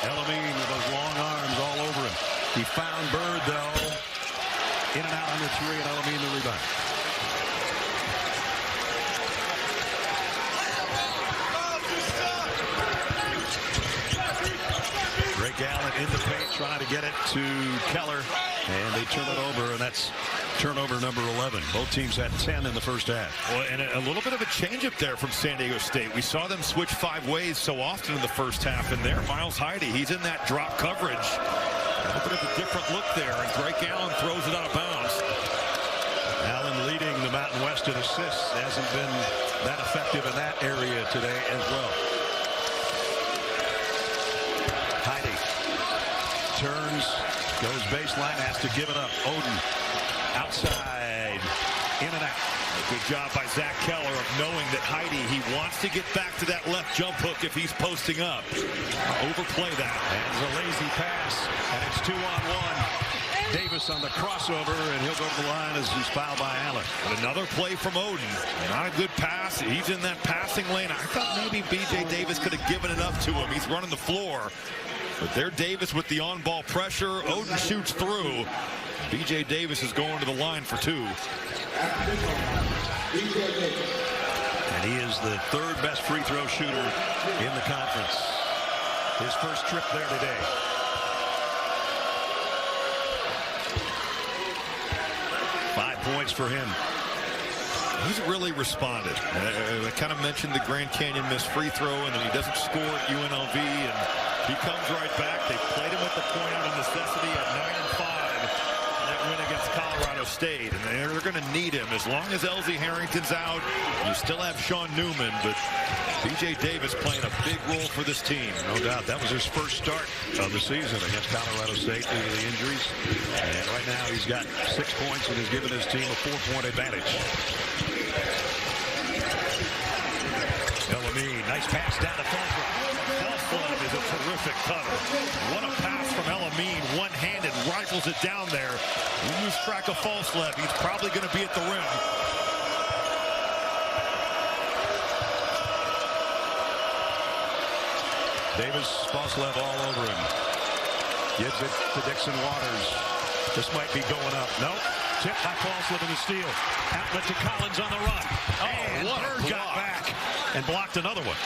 Elamine with those long arms all over him. He found Bird, though. In and out on the 3, and Elamine the rebound. Gallant in the paint, trying to get it to Keller, and they turn it over, and that's turnover number 11. Both teams had 10 in the first half. Well, and a little bit of a change up there from San Diego State. We saw them switch 5 ways so often in the first half, and there, Miles Heidi, he's in that drop coverage. A little bit of a different look there, and Drake Allen throws it out of bounds. Allen leading the Mountain West in assists. Hasn't been that effective in that area today as well. Heidi turns, goes baseline, has to give it up. Oden outside, in and out. Good job by Zach Keller of knowing that Heidi, he wants to get back to that left jump hook if he's posting up. Overplay that. And it's a lazy pass, and it's 2-on-1. Davis on the crossover, and he'll go to the line as he's fouled by Allen. But another play from Oden. Not a good pass. He's in that passing lane. I thought maybe B.J. Davis could have given it up to him. He's running the floor. But there Davis with the on-ball pressure. Oden shoots through. B.J. Davis is going to the line for 2. And he is the 3rd best free throw shooter in the conference. His first trip there today. Points for him. He's really responded. I kind of mentioned the Grand Canyon missed free throw, and then he doesn't score at UNLV, and he comes right back. They played him at the point of necessity at 9 and 5. And that win against Colorado State, and they're going to need him. As long as Elsie Harrington's out, you still have Sean Newman, but B.J. Davis playing a big role for this team. No doubt. That was his first start of the season against Colorado State due to the injuries. And right now he's got 6 points and has given his team a 4-point advantage. Elamine, nice pass down the front. Falsfled is a terrific cutter. What a pass from Elamine. One-handed, rifles it down there. You lose track of Falsfled, he's probably going to be at the rim. Davis, Falsfled all over him. Gives it to Dixon Waters. This might be going up. Nope. Tipped by Falsfled in the steal. Outlet to Collins on the run. And Bird got back and blocked another one.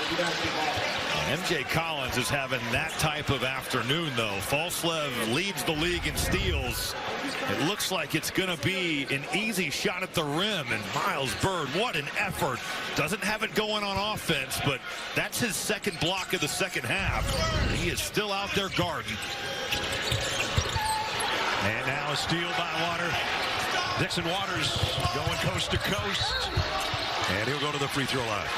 MJ Collins is having that type of afternoon, though. Falsfled leads the league in steals. It looks like it's going to be an easy shot at the rim. And Miles Bird, what an effort. Doesn't have it going on offense, but that's his second block of the second half. He is still out there guarding. And now a steal by Water. Dixon Waters going coast to coast. And he'll go to the free throw line.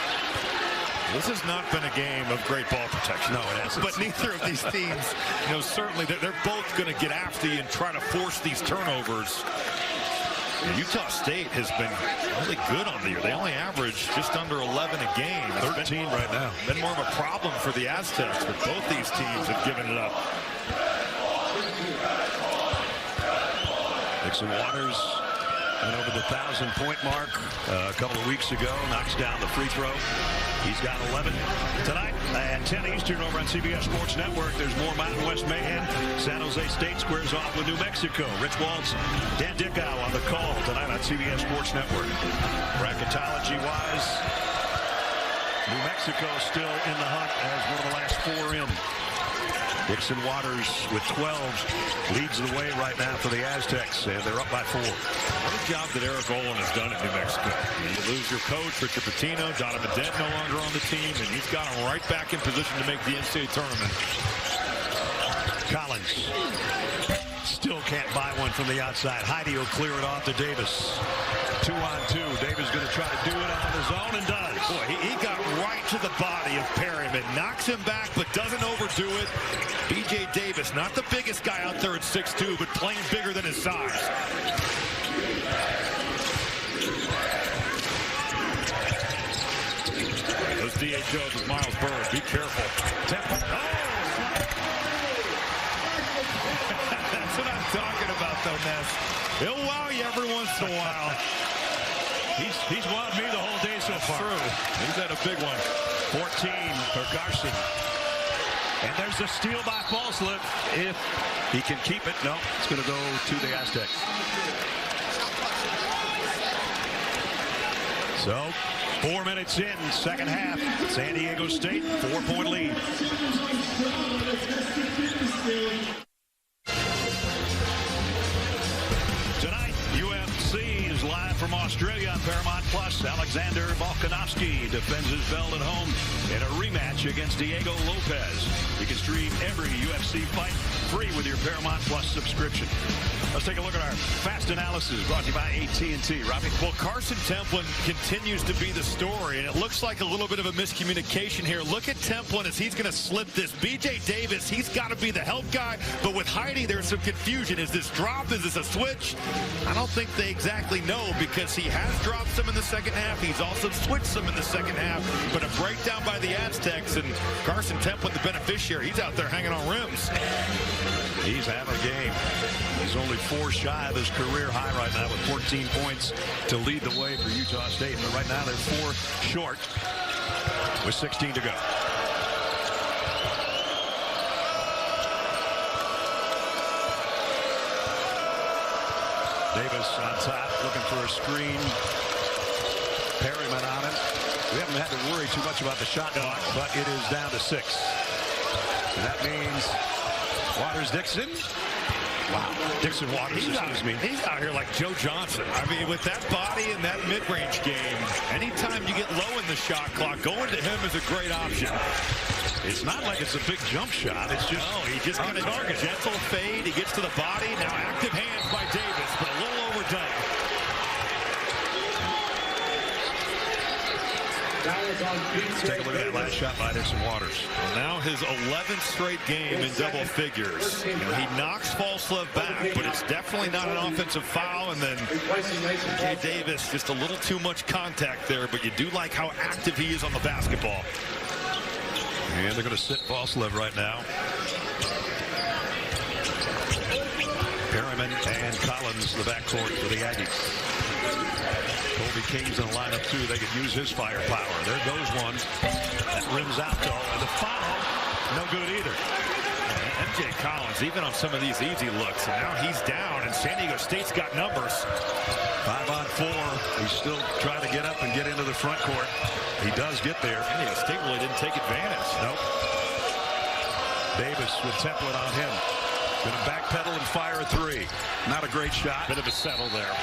This has not been a game of great ball protection. No, it hasn't. But neither of these teams, certainly they're both going to get after you and try to force these turnovers. And Utah State has been really good on the year. They only average just under 11 a game. 13 right now. Been more of a problem for the Aztecs, but both these teams have given it up. Dixon Waters went over the 1,000-point mark a couple of weeks ago. Knocks down the free throw. He's got 11 tonight at 10 Eastern over on CBS Sports Network. There's more Mountain West mayhem. San Jose State squares off with New Mexico. Rich Waltz, Dan Dickow on the call tonight on CBS Sports Network. Bracketology-wise, New Mexico still in the hunt as one of the last 4 in. Dixon Waters with 12 leads the way right now for the Aztecs, and they're up by 4. What a job that Eric Olin has done at New Mexico. You lose your coach, Richard Pitino, Donovan Dent no longer on the team, and he's got him right back in position to make the NCAA tournament. Collins still can't buy one from the outside. Heidi will clear it off to Davis. 2-on-2. Davis going to try to do it on his own and does. Boy, he got right to the body of Perryman. Knocks him back, but doesn't overdo it. B.J. Davis, not the biggest guy out there at 6'2", but playing bigger than his size. Those DHOs with Miles Bird. Be careful. Temple. Oh! That's what I'm talking about, though, Ness. He'll wow you every once in a while. He's wowed me the whole day so far. True. He's had a big one. 14 for Garson. And there's a steal by Falsfled. If he can keep it, no, it's going to go to the Aztecs. So, 4 minutes in, second half. San Diego State, 4-point lead. Tonight, UMC is live from Australia on Paramount Plus. Alexander Volkanovski defends his belt at home in a rematch against Diego Lopez. You can stream every UFC fight free with your Paramount Plus subscription. Let's take a look at our fast analysis brought to you by AT&T. Robbie? Well, Carson Templin continues to be the story, and it looks like a little bit of a miscommunication here. Look at Templin as he's going to slip this. B.J. Davis, he's got to be the help guy, but with Heidi, there's some confusion. Is this drop? Is this a switch? I don't think they exactly know because he has dropped some in the second half. He's also switched some in the second half, but a breakdown by the Aztecs, and Carson Templin, the beneficiary, he's out there hanging on rims. He's having a game. He's only 4 shy of his career high right now with 14 points to lead the way for Utah State. But right now they're 4 short with 16 to go. Davis on top, looking for a screen. Perryman on him. We haven't had to worry too much about the shot clock, but it is down to 6. And that means Waters-Dixon. Wow. Dixon Waters, excuse me. He's out here like Joe Johnson. I mean, with that body and that mid-range game, anytime you get low in the shot clock, going to him is a great option. It's not like it's a big jump shot. It's just he just got a gentle fade. He gets to the body. Now active hands by Davis, but a little overdone. Let's take a look at that last shot by Dixon Waters. Well, now his 11th straight game in double figures. You know, he knocks Falslev back, but it's definitely not an offensive foul. And then Jay Davis, just a little too much contact there, but you do like how active he is on the basketball. And they're going to sit Falslev right now. Perryman and Collins, the backcourt for the Aggies. Kobe King's in the lineup too. They could use his firepower. There goes one. That rims out though. And the foul, no good either. MJ Collins, even on some of these easy looks, and now he's down, and San Diego State's got numbers. 5-on-4. He's still trying to get up and get into the front court. He does get there. San Diego State really didn't take advantage. Nope. Davis with template on him. Going to backpedal and fire a three. Not a great shot. Bit of a settle there.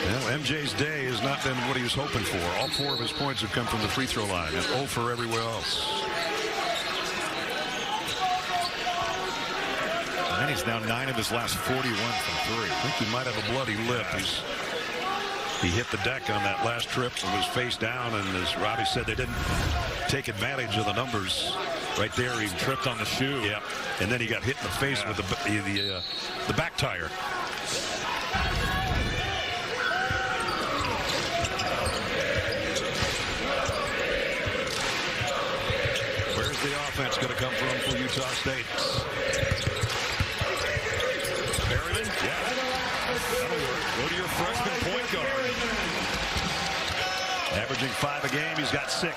Well, MJ's day has not been what he was hoping for. All 4 of his points have come from the free throw line and 0 for everywhere else. And he's now 9 of his last 41 from 3. I think he might have a bloody lip. He hit the deck on that last trip and was face down, and as Robbie said, they didn't take advantage of the numbers right there. He tripped on the shoe. Yeah, and then he got hit in the face with the back tire. Where's the offense going to come from for Utah State? Perryman? Yeah. That'll work. Go to your freshman point guard. Averaging 5 a game. He's got 6.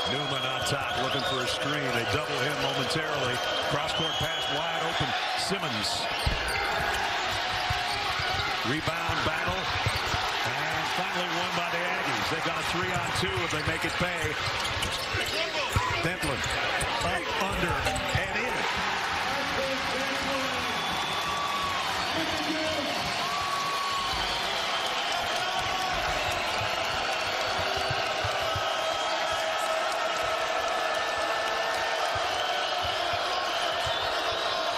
Newman on top, looking for a screen. They double him momentarily. Cross-court pass wide open. Simmons. Rebound battle. And finally won by the Aggies. They've got a 3-on-2 if they make it pay. Bentlin up, under, and in.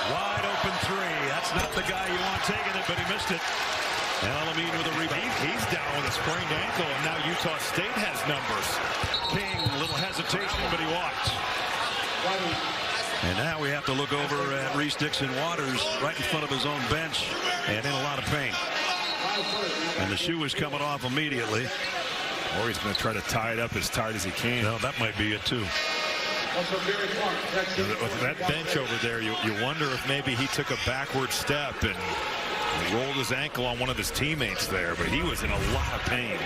Wide open 3. That's not the guy you want taking it, but he missed it. And Alameen with a rebound. He's down with a sprained ankle, and now Utah State has numbers. King, little hesitation, but he walked. And now we have to look over at Reese Dixon Waters right in front of his own bench and in a lot of pain. And the shoe is coming off immediately. Or he's going to try to tie it up as tight as he can. No, that might be it too. With that bench over there, you wonder if maybe he took a backward step and rolled his ankle on one of his teammates there, but he was in a lot of pain.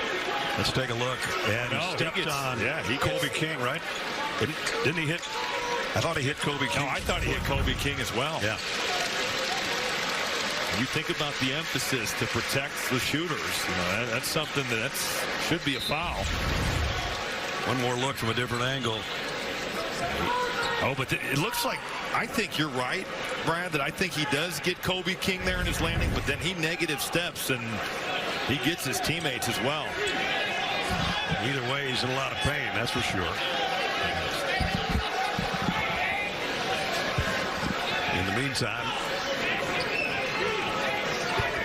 Let's take a look. And he stepped on Kobe King, right? Didn't he hit? I thought he hit Kobe King. No, I thought he hit Kobe King as well. Yeah. You think about the emphasis to protect the shooters. You know, that's something that should be a foul. One more look from a different angle. Oh, but it looks like, I think you're right, Brad, that I think he does get Kobe King there in his landing, but then he negative steps and he gets his teammates as well. Either way, he's in a lot of pain, that's for sure. In the meantime,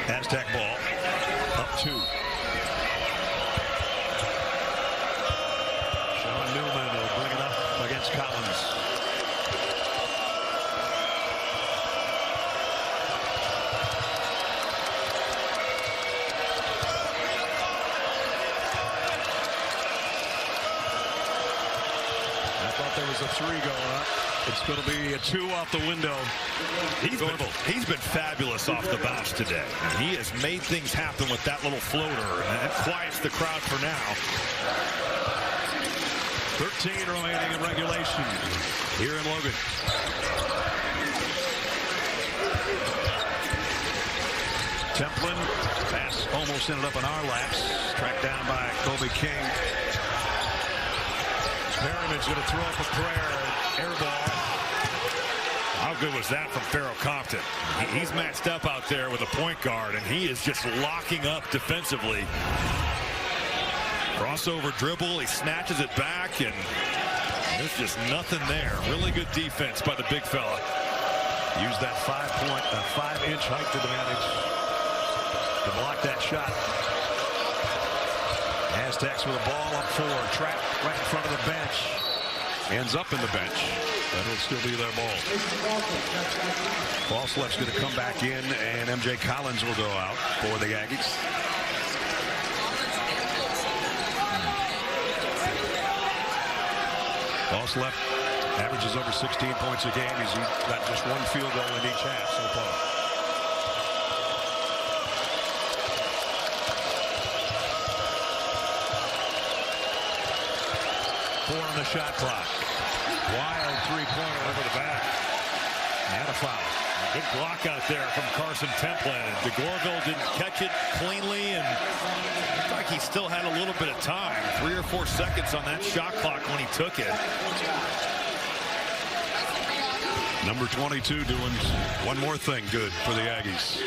Aztec ball up 2. Sean Newman will bring it up against Collins. I thought there was a 3 going up. It's going to be a 2 off the window. He's been fabulous off the bounce today. And he has made things happen with that little floater, and that quiets the crowd for now. 13 remaining in regulation here in Logan. Templin, pass almost ended up in our laps. Tracked down by Kobe King. Perryman Perriman's going to throw up a prayer. Air ball. How good was that from Farrell Compton? He's matched up out there with a point guard, and he is just locking up defensively. Crossover dribble, he snatches it back, and there's just nothing there. Really good defense by the big fella. Use that 5-inch height advantage to block that shot. Aztecs with a ball up 4, trapped right in front of the bench. Ends up in the bench. That'll still be their ball. Falsleft's going to come back in, and MJ Collins will go out for the Aggies. Falsleft averages over 16 points a game. He's got just 1 field goal in each half so far. Four on the shot clock. Wild three-pointer over the back. And a foul. A good block out there from Carson Templin. DeGorville didn't catch it cleanly, and looked like he still had a little bit of time. 3 or 4 seconds on that shot clock when he took it. Number 22 doing one more thing good for the Aggies.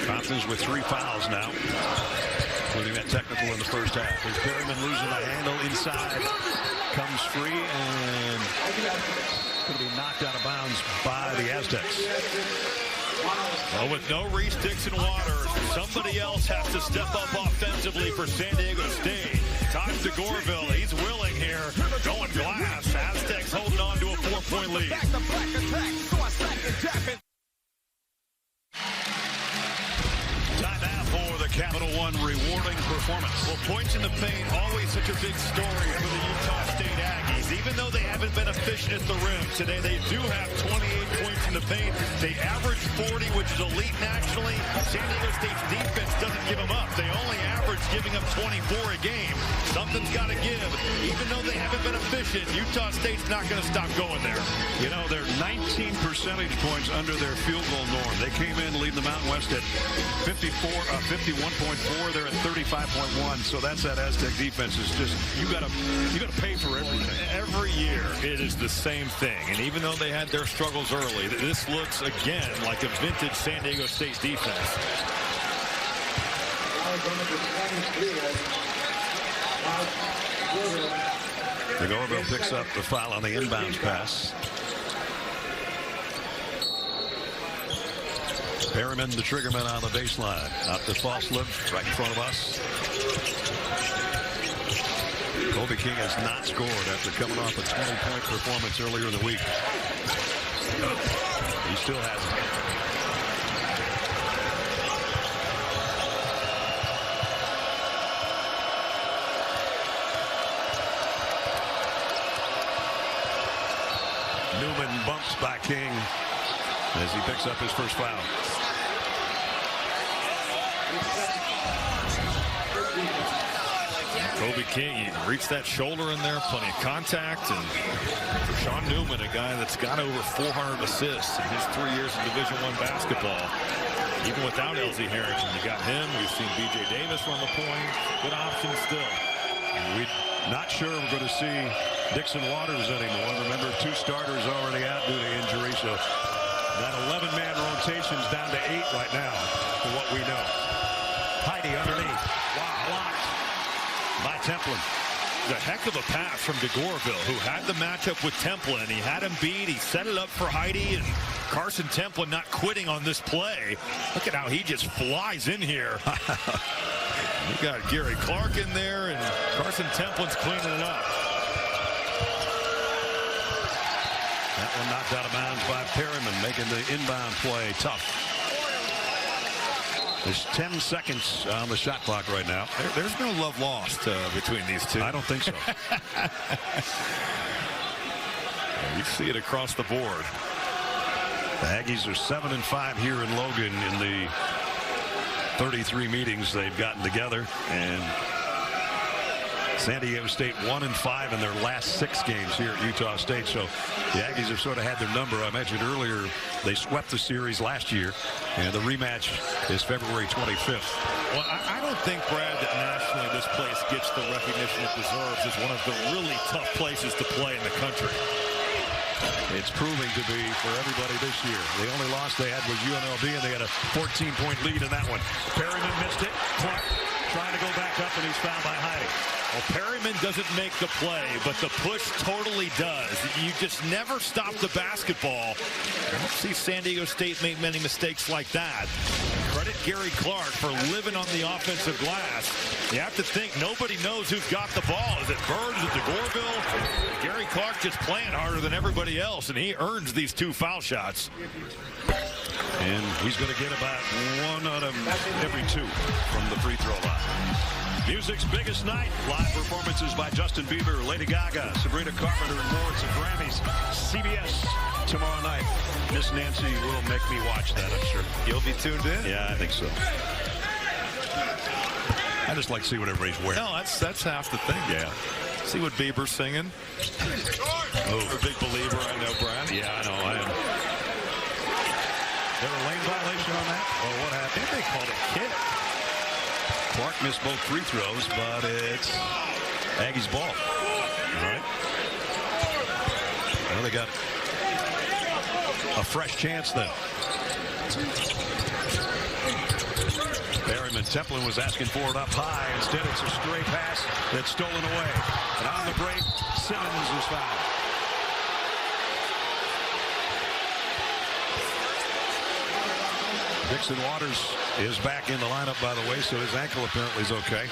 Compton's with 3 fouls now, including that technical in the first half. Here's Perryman losing the handle inside. Comes free and going to be knocked out of bounds by the Aztecs. Well, with no Reese Dixon Waters, somebody else has to step up offensively for San Diego State. Todd DeGorville, he's willing here, going glass. Aztecs holding on to a 4-point lead. Timeout for the Capital One rewarding performance. Well, points in the paint, always such a big story for the Utah State Aggies. Even though they haven't been efficient at the rim today, they do have 28 points in the paint. They average 40, which is elite nationally. San Diego State's defense doesn't give them up. They only average giving up 24 a game. Something's got to give. Even though they haven't been efficient, Utah State's not going to stop going there. You know, they're 19 percentage points under their field goal norm. They came in leading the Mountain West at 51.4. They're at 35.1. So that's that Aztec defense. Is just you got to pay for everything. Every year it is the same thing. And even though they had their struggles early, this looks again like a vintage San Diego State defense. DeGorville picks up the foul on the inbounds pass. Perryman, the triggerman on the baseline. Out to Falslev, right in front of us. Kobe King has not scored after coming off a 20-point performance earlier in the week. He still hasn't. Newman bumps by King as he picks up his first foul. Kobe King, he reached that shoulder in there, plenty of contact. And for Sean Newman, a guy that's got over 400 assists in his 3 years of Division I basketball. Even without LZ Harrington, you got him. We've seen B.J. Davis run the point. Good option still. We're not sure we're going to see Dixon Waters anymore. Remember, 2 starters already out due to injury, so that 11-man rotation's down to 8 right now, for what we know. Heidi underneath. Wow, blocked by Templin. The heck of a pass from DeGorville, who had the matchup with Templin. He had him beat. He set it up for Heidi, and Carson Templin not quitting on this play. Look at how he just flies in here. You got Gary Clark in there, and Carson Templin's cleaning it up. That one knocked out of bounds by Perryman, making the inbound play tough. There's 10 seconds on the shot clock right now. There's no love lost between these two. I don't think so. You see it across the board. The Aggies are 7-5 here in Logan in the 33 meetings they've gotten together, and San Diego State 1-5 in their last 6 games here at Utah State. So the Aggies have sort of had their number. I mentioned earlier they swept the series last year, and the rematch is February 25th. Well, I don't think, Brad, that nationally this place gets the recognition it deserves as one of the really tough places to play in the country. It's proving to be for everybody this year. The only loss they had was UNLV, and they had a 14-point lead in that one. Perryman missed it. Clark trying to go back up, and he's fouled by Heide. Well, Perryman doesn't make the play, but the push totally does. You just never stop the basketball. I don't see San Diego State make many mistakes like that. Credit Gary Clark for living on the offensive glass. You have to think nobody knows who's got the ball. Is it Bird? Is it DeGorville? Gary Clark just playing harder than everybody else, and he earns these 2 foul shots. And he's going to get about 1 out of every 2 from the free throw line. Music's biggest night. Live performances by Justin Bieber, Lady Gaga, Sabrina Carpenter, and more at the Grammys. CBS tomorrow night. Miss Nancy will make me watch that, I'm sure. You'll be tuned in? Yeah, I think so. I just like to see what everybody's wearing. No, that's half the thing. Yeah. See what Bieber's singing. Oh, a big believer, I know, Brad. Yeah, I know. I am. There a lane violation on that? Oh, what happened? I think they called it kick. Clark missed both free throws, but it's Aggies' ball. All right. Well, they got a fresh chance then. Perryman, Templin was asking for it up high. Instead, it's a stray pass that's stolen away. And on the break, Simmons is fouled. Dixon Waters is back in the lineup, by the way, so his ankle apparently is okay.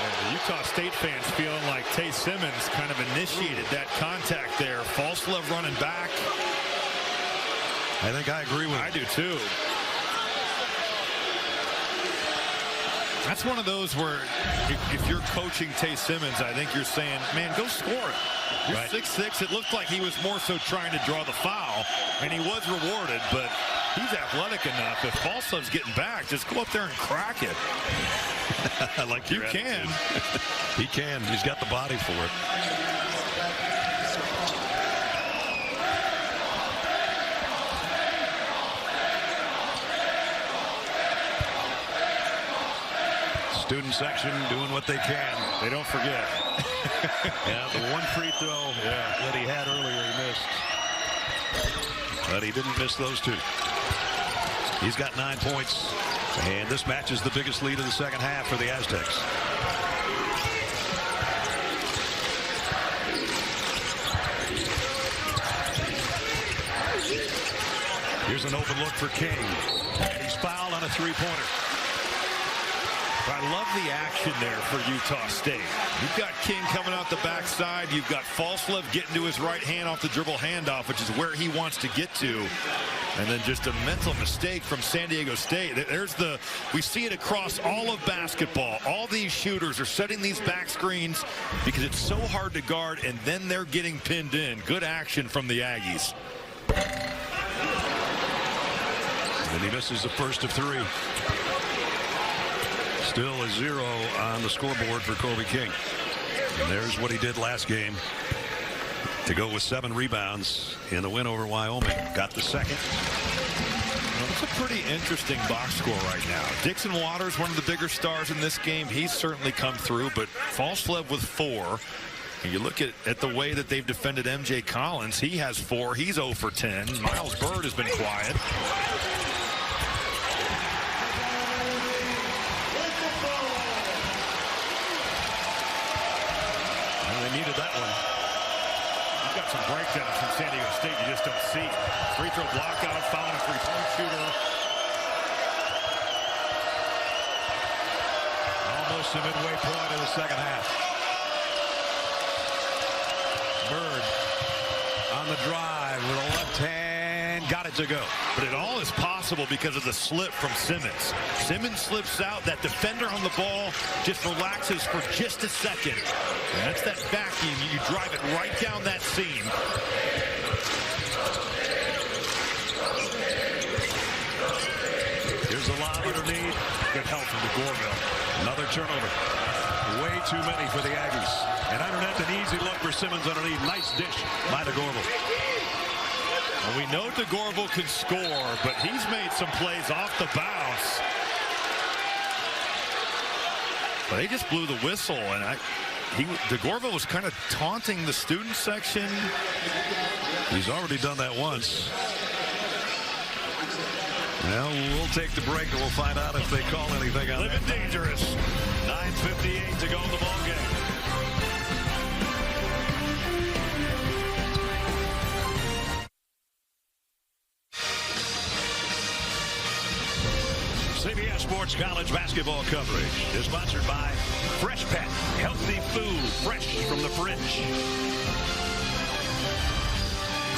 And the Utah State fans feeling like Tay Simmons kind of initiated that contact there. False love running back. I think I agree with him. I do too. That's one of those where if you're coaching Tay Simmons, I think you're saying, man, go score it. You're 6'6". It looked like he was more so trying to draw the foul, and he was rewarded, but he's athletic enough. If Falso's getting back, just go up there and crack it. I like you can. He can. He's got the body for it. Student section doing what they can. They don't forget. Yeah, the one free throw that he had earlier he missed. But he didn't miss those 2. He's got 9 points. And this match is the biggest lead of the second half for the Aztecs. Here's an open look for King. And he's fouled on a 3-pointer. I love the action there for Utah State. You've got King coming out the backside. You've got Falslev getting to his right hand off the dribble handoff, which is where he wants to get to. And then just a mental mistake from San Diego State. We see it across all of basketball. All these shooters are setting these back screens because it's so hard to guard, and then they're getting pinned in. Good action from the Aggies. And he misses the first of 3. Still a 0 on the scoreboard for Kobe King. And there's what he did last game to go with 7 rebounds in the win over Wyoming. Got the second. It's a pretty interesting box score right now. Dixon Waters, one of the bigger stars in this game. He's certainly come through, but Falslev with 4. And you look at the way that they've defended M.J. Collins. He has 4. He's 0 for 10. Miles Bird has been quiet. Needed that one. You've got some breakdowns from San Diego State you just don't see. Free throw block out, fouling a three-point shooter. Almost the midway point of the second half. Bird on the drive with a left hand, got it to go. But it all is possible because of the slip from Simmons. Simmons slips out. That defender on the ball just relaxes for just a second. And that's that vacuum. You drive it right down that seam. Here's Sends the lob underneath. Good help from DeGorville. Another turnover. Way too many for the Aggies. And underneath, an easy look for Simmons underneath. Nice dish by DeGorville. Well, we know DeGorville can score, but he's made some plays off the bounce. But they just blew the whistle, and DeGorville was kind of taunting the student section. He's already done that once. Well, we'll take the break and we'll find out if they call anything on Living that. dangerous. 9:58 to go in the ball game. CBS Sports College basketball coverage is sponsored by Fresh Pet. Healthy food fresh from the fridge.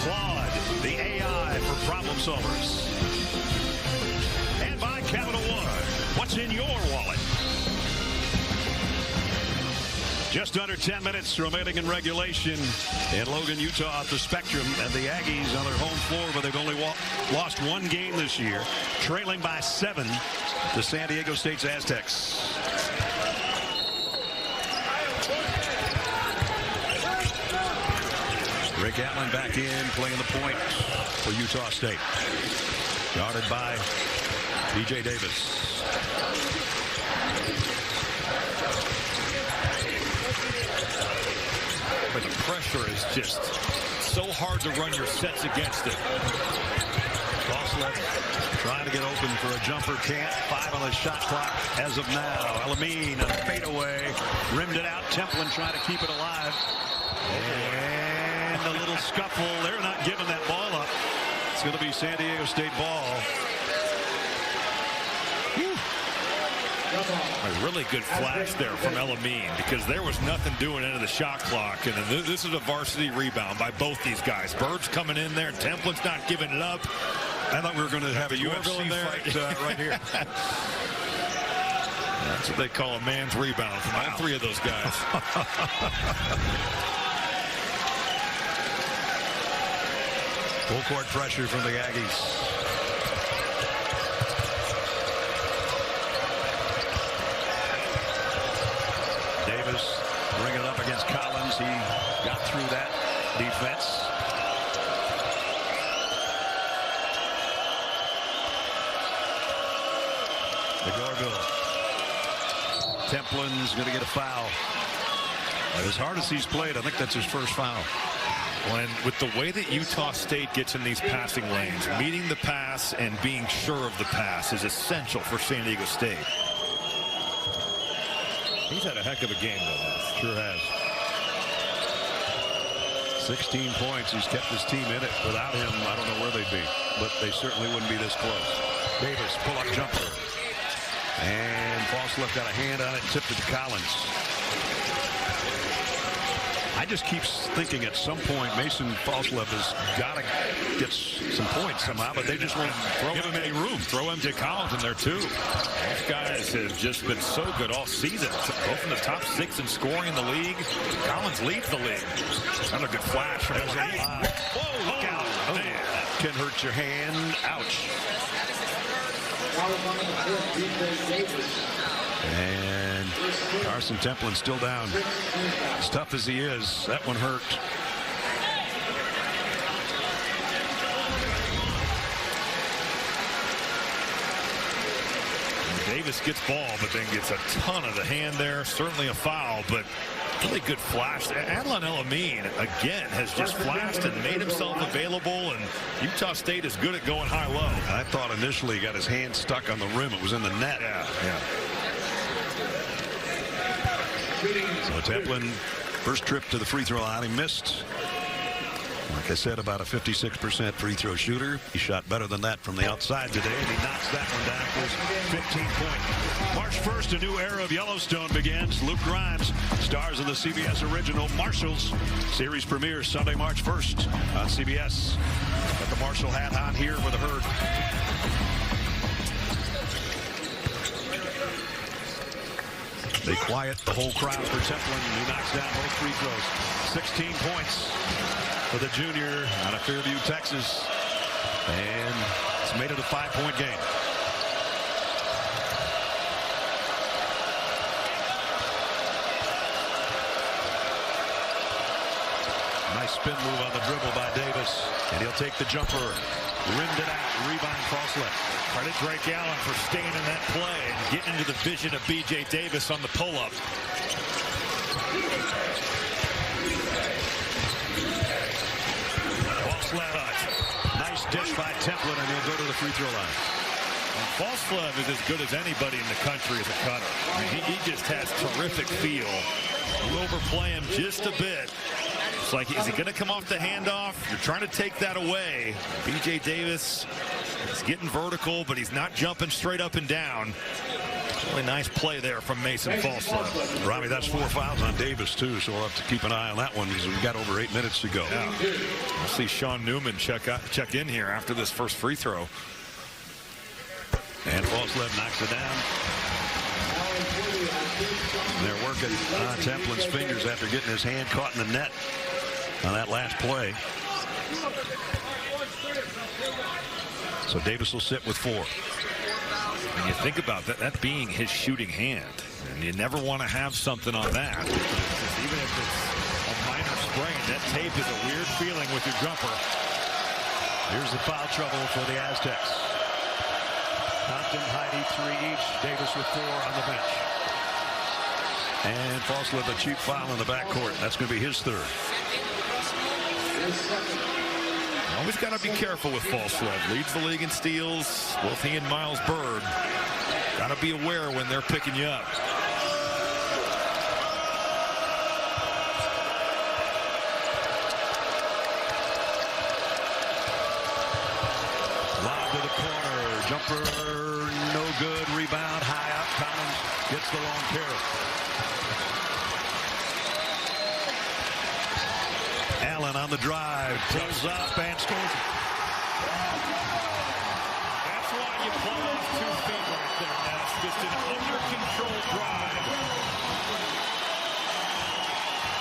Claude, the AI for problem solvers. And by Capital One. What's in your wallet? Just under 10 minutes remaining in regulation in Logan, Utah at the Spectrum. And the Aggies on their home floor, but they've only lost one game this year, trailing by 7 to San Diego State's Aztecs. Rick Allen back in, playing the point for Utah State. Guarded by DJ Davis. But the pressure is just so hard to run your sets against it. Boslet trying to get open for a jumper, can't. 5 on the shot clock as of now. Elamine, a fadeaway, rimmed it out. Templin trying to keep it alive. And a little scuffle. They're not giving that ball up. It's going to be San Diego State ball. A really good flash there from Elamine, because there was nothing doing into the shot clock. And this is a varsity rebound by both these guys. Bird's coming in there. Templin's not giving it up. I thought we were going to have a UFC fight right here. That's what they call a man's rebound from all 3 of those guys. Full court pressure from the Aggies. Davis bringing it up against Collins. He got through that defense. DeGorville. Templin's going to get a foul. As hard as he's played, I think that's his first foul. And with the way that Utah State gets in these passing lanes, meeting the pass and being sure of the pass is essential for San Diego State. He's had a heck of a game, though. Sure has. 16 points. He's kept his team in it. Without him, I don't know where they'd be. But they certainly wouldn't be this close. Davis, pull-up jumper. And Falslip got a hand on it, tipped it to Collins. I just keep thinking at some point Mason Falslip has got to get some points somehow, but they just won't give him any room. Throw him to Collins in there, too. These guys have just been so good all season. Both in the top 6 in scoring in the league. Collins leads the league. Another good flash from Elamine. Whoa, look out. Oh, that can hurt your hand. Ouch. And Carson Templin still down. As tough as he is, that one hurt. Davis gets ball, but then gets a ton of the hand there. Certainly a foul, but really good flash. Adlon Elamine, again, has just flashed and made himself available, and Utah State is good at going high-low. I thought initially he got his hand stuck on the rim. It was in the net. Yeah. So Templin, first trip to the free throw line, he missed. Like I said, about a 56% free throw shooter. He shot better than that from the outside today, and he knocks that one down for his 15-point. March 1st, a new era of Yellowstone begins. Luke Grimes stars in the CBS original Marshalls. Series premieres Sunday, March 1st on CBS. Got the Marshall hat on here for the Herd. They quiet the whole crowd for Templin. He knocks down both free throws. 16 points for the junior out of Fairview, Texas. And it's made it a 5-point game. Nice spin move on the dribble by Davis. And he'll take the jumper. Rimmed it out. Rebound false left. Credit Drake Allen for staying in that play and getting into the vision of B.J. Davis on the pull-up. False left. Nice dish by Templin, and he'll go to the free throw line. Falslev is as good as anybody in the country as a cutter. I mean, he just has terrific feel. You overplay him just a bit. It's like, is he going to come off the handoff? You're trying to take that away. B.J. Davis is getting vertical, but he's not jumping straight up and down. Really nice play there from Mason Falslev. Robbie, that's 4 fouls on Davis, too, so we'll have to keep an eye on that one because we've got over 8 minutes to go. Yeah. We'll see Sean Newman check in here after this first free throw. And Falslev knocks it down. They're working on Templin's fingers after getting his hand caught in the net on that last play. So Davis will sit with 4. And you think about that being his shooting hand, and you never want to have something on that. Even if it's a minor sprain, that tape is a weird feeling with your jumper. Here's the foul trouble for the Aztecs. Compton, Heide, 3 each. Davis with 4 on the bench. And Falslev a cheap foul in the backcourt. That's going to be his 3rd. Always got to be careful with Falslev. Leads the league in steals. Both he and Miles Bird. Got to be aware when they're picking you up. Lob to the corner. Jumper, no good. Rebound, high up. Collins gets the long carry. Allen on the drive. Pulls up and scores it. That's why you play off 2 feet right there, Ness. Just an under-control drive.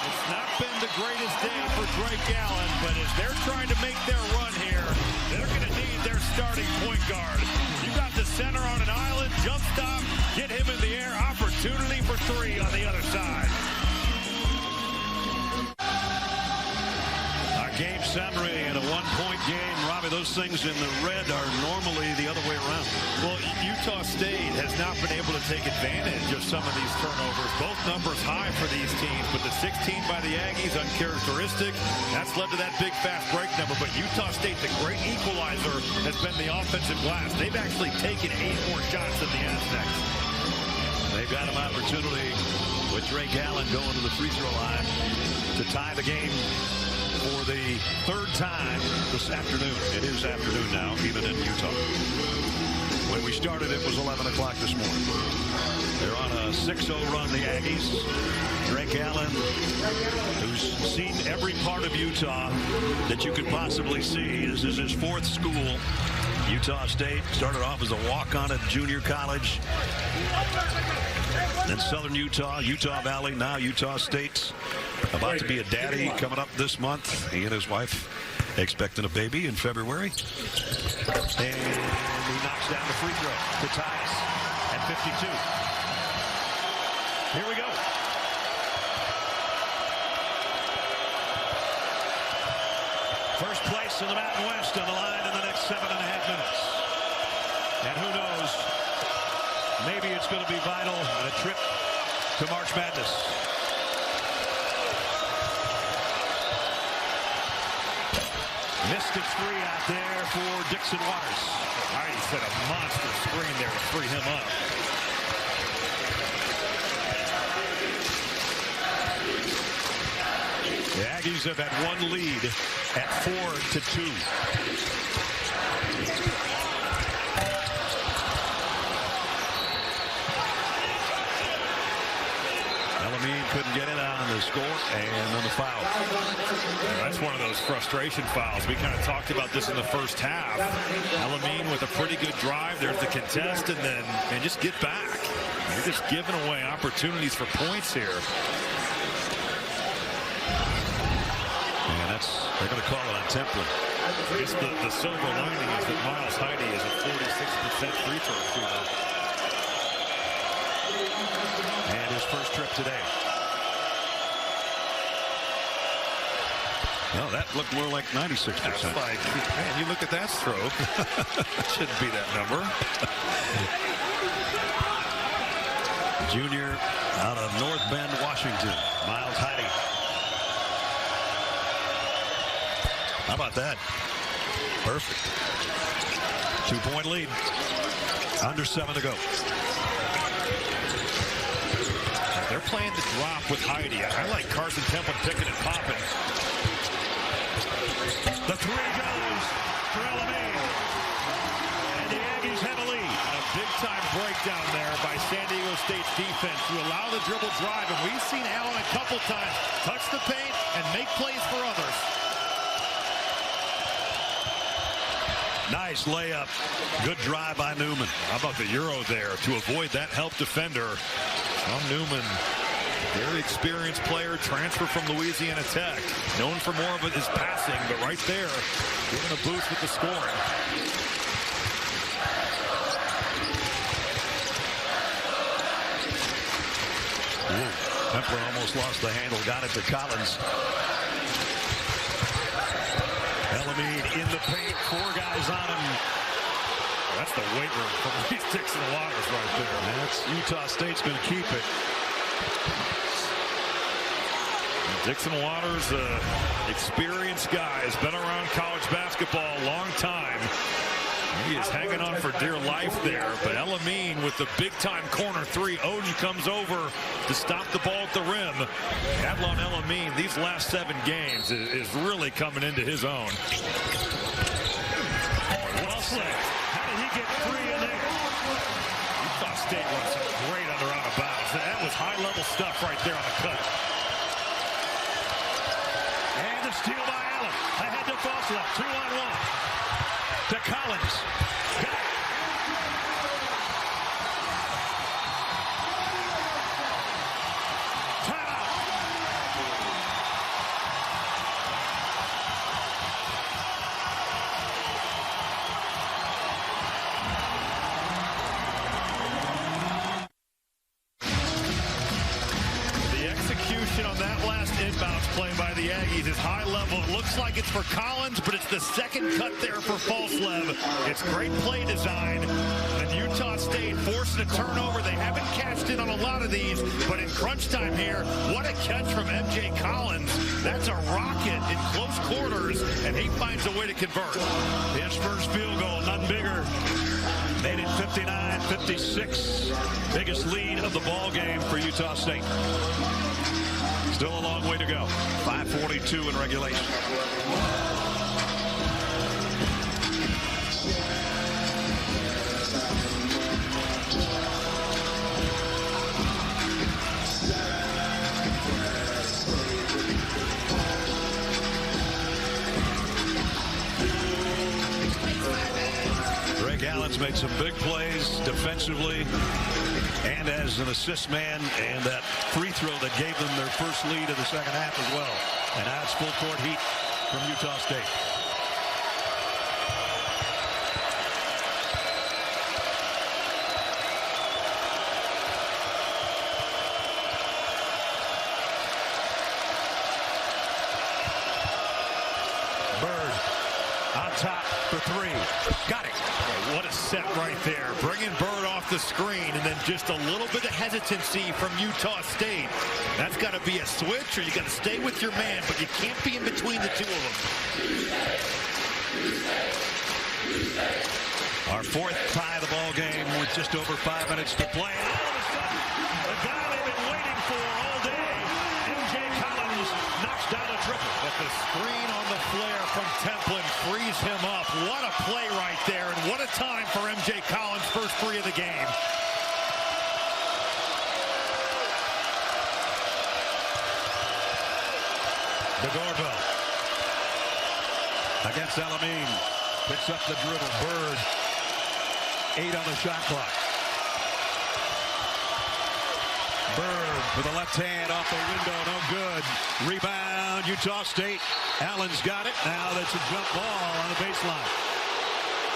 It's not been the greatest day for Drake Allen, but as they're trying to make their run here, they're going to need their starting point guard. You got the center on an island, jump stop, get him in the air, opportunity for 3 on the other side. Game summary in a 1-point game. Robbie, those things in the red are normally the other way around. Well, Utah State has not been able to take advantage of some of these turnovers. Both numbers high for these teams, but the 16 by the Aggies uncharacteristic. That's led to that big fast break number. But Utah State, the great equalizer, has been the offensive glass. They've actually taken 8 more shots than the Aztecs. They've got an opportunity with Drake Allen going to the free throw line to tie the game for the 3rd time this afternoon. It is afternoon now, even in Utah. When we started, it was 11 o'clock this morning. They're on a 6-0 run, the Aggies. Drake Allen, who's seen every part of Utah that you could possibly see. This is his 4th school. Utah State started off as a walk-on at junior college. Then Southern Utah, Utah Valley, now Utah State. About to be a daddy coming up this month. He and his wife expecting a baby in February. And he knocks down the free throw to tie us at 52. Here we go. First place in the Mountain West on the line in the next 7.5 minutes. And who knows, maybe it's going to be vital on a trip to March Madness. Mystic 3 out there for Dixon Waters. Heide set a monster screen there to free him up. The Aggies have had 1 lead at 4-2. Elamine couldn't get it on the score and on the foul. That's one of those frustration fouls. We kind of talked about this in the first half. Elamine with a pretty good drive. There's the contest, and then just get back. You're just giving away opportunities for points here. And they're going to call it on Templin. I guess the silver lining is that Miles Heide is a 46% free throw shooter. And his first trip today. Well, that looked more like 96%. That's like, man, you look at that stroke. Shouldn't be that number. Junior out of North Bend, Washington, Miles Heide. How about that? Perfect. 2-point lead. Under 7 to go. They're playing the drop with Heide. I like Carson Temple picking and popping. The three goes for Elamine. And the Aggies have a lead. A big-time breakdown there by San Diego State's defense to allow the dribble drive. And we've seen Allen a couple times touch the paint and make plays for others. Nice layup. Good drive by Newman. How about the Euro there to avoid that help defender? Sean Newman, very experienced player, transfer from Louisiana Tech. Known for more of his passing, but right there, giving a boost with the scoring. Templer almost lost the handle, got it to Collins. Elamine in the paint, 4 guys on him. That's the weight room from Reese Dixon Waters right there. That's Utah State's going to keep it. Dixon Waters, experienced guy, has been around college basketball a long time. He is hanging on for dear life there, but Elamine with the big-time corner 3. Oden comes over to stop the ball at the rim. Adlon Elamine, these last 7 games, is really coming into his own. Well slick. How did he get 3 in there? Utah State runs some great under out of bounds. That was high-level stuff right there on the cut. And the steal by Allen. Ahead to Fosler. 2-on-1. To Collins. Got it. Timeout. The execution on that last inbounds play by the Aggies is high level. It looks like it's for Collins, but it's the second cut there for Falslev. It's great play design. And Utah State forcing a turnover. They haven't cashed in on a lot of these, but in crunch time here, what a catch from M.J. Collins. That's a rocket in close quarters, and he finds a way to convert. His first field goal, none bigger. Made it 59-56. Biggest lead of the ball game for Utah State. Still a long way to go. 5:42 in regulation. Greg Allen's made some big plays defensively and as an assist man, and that free throw that gave them their first lead of the second half as well. And now it's full court heat from Utah State. Bird on top for 3. Got it. What a set right there. Bringing Bird off the screen, and then just a little bit of hesitancy from Utah State. That's got to be a switch, or you got to stay with your man, but you can't be in between the two of them. Our 4th tie of the ball game with just over 5 minutes to play. All of a sudden, the guy they've been waiting for all day, M.J. Collins, knocks down a triple. But the screen on the flare from Templin frees him up. What a play right there, and what a time for M.J. Collins' first 3 of the game. The doorbell against Elamine. Picks up the dribble. Bird. 8 on the shot clock. Bird with a left hand off the window. No good. Rebound. Utah State. Allen's got it. Now that's a jump ball on the baseline.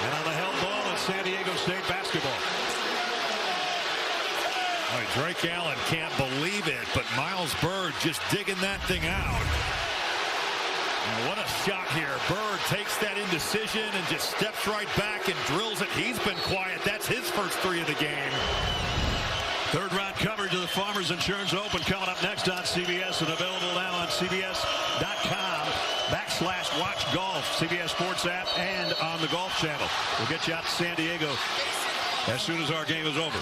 And on the held ball, it's San Diego State basketball. All right, Drake Allen can't believe it, but Miles Bird just digging that thing out. And what a shot here. Bird takes that indecision and just steps right back and drills it. He's been quiet. That's his first 3 of the game. Third round coverage of the Farmers Insurance Open coming up next on CBS and available now on CBS.com/watch golf, CBS Sports app, and on the Golf Channel. We'll get you out to San Diego as soon as our game is over.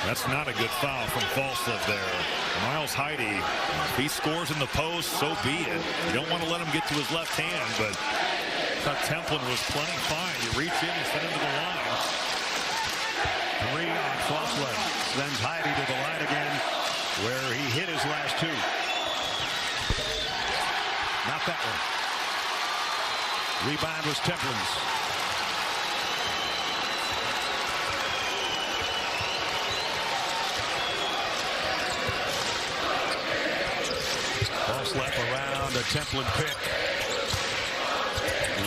That's not a good foul from Falslev there. Miles Heide, if he scores in the post, so be it. You don't want to let him get to his left hand, but I thought Templin was plenty fine. You reach in and send him to the line. 3 on Falslev. Sends Heide to the line again, where he hit his last 2. Not that one. Rebound was Templin's. Falslev around a Templin pick.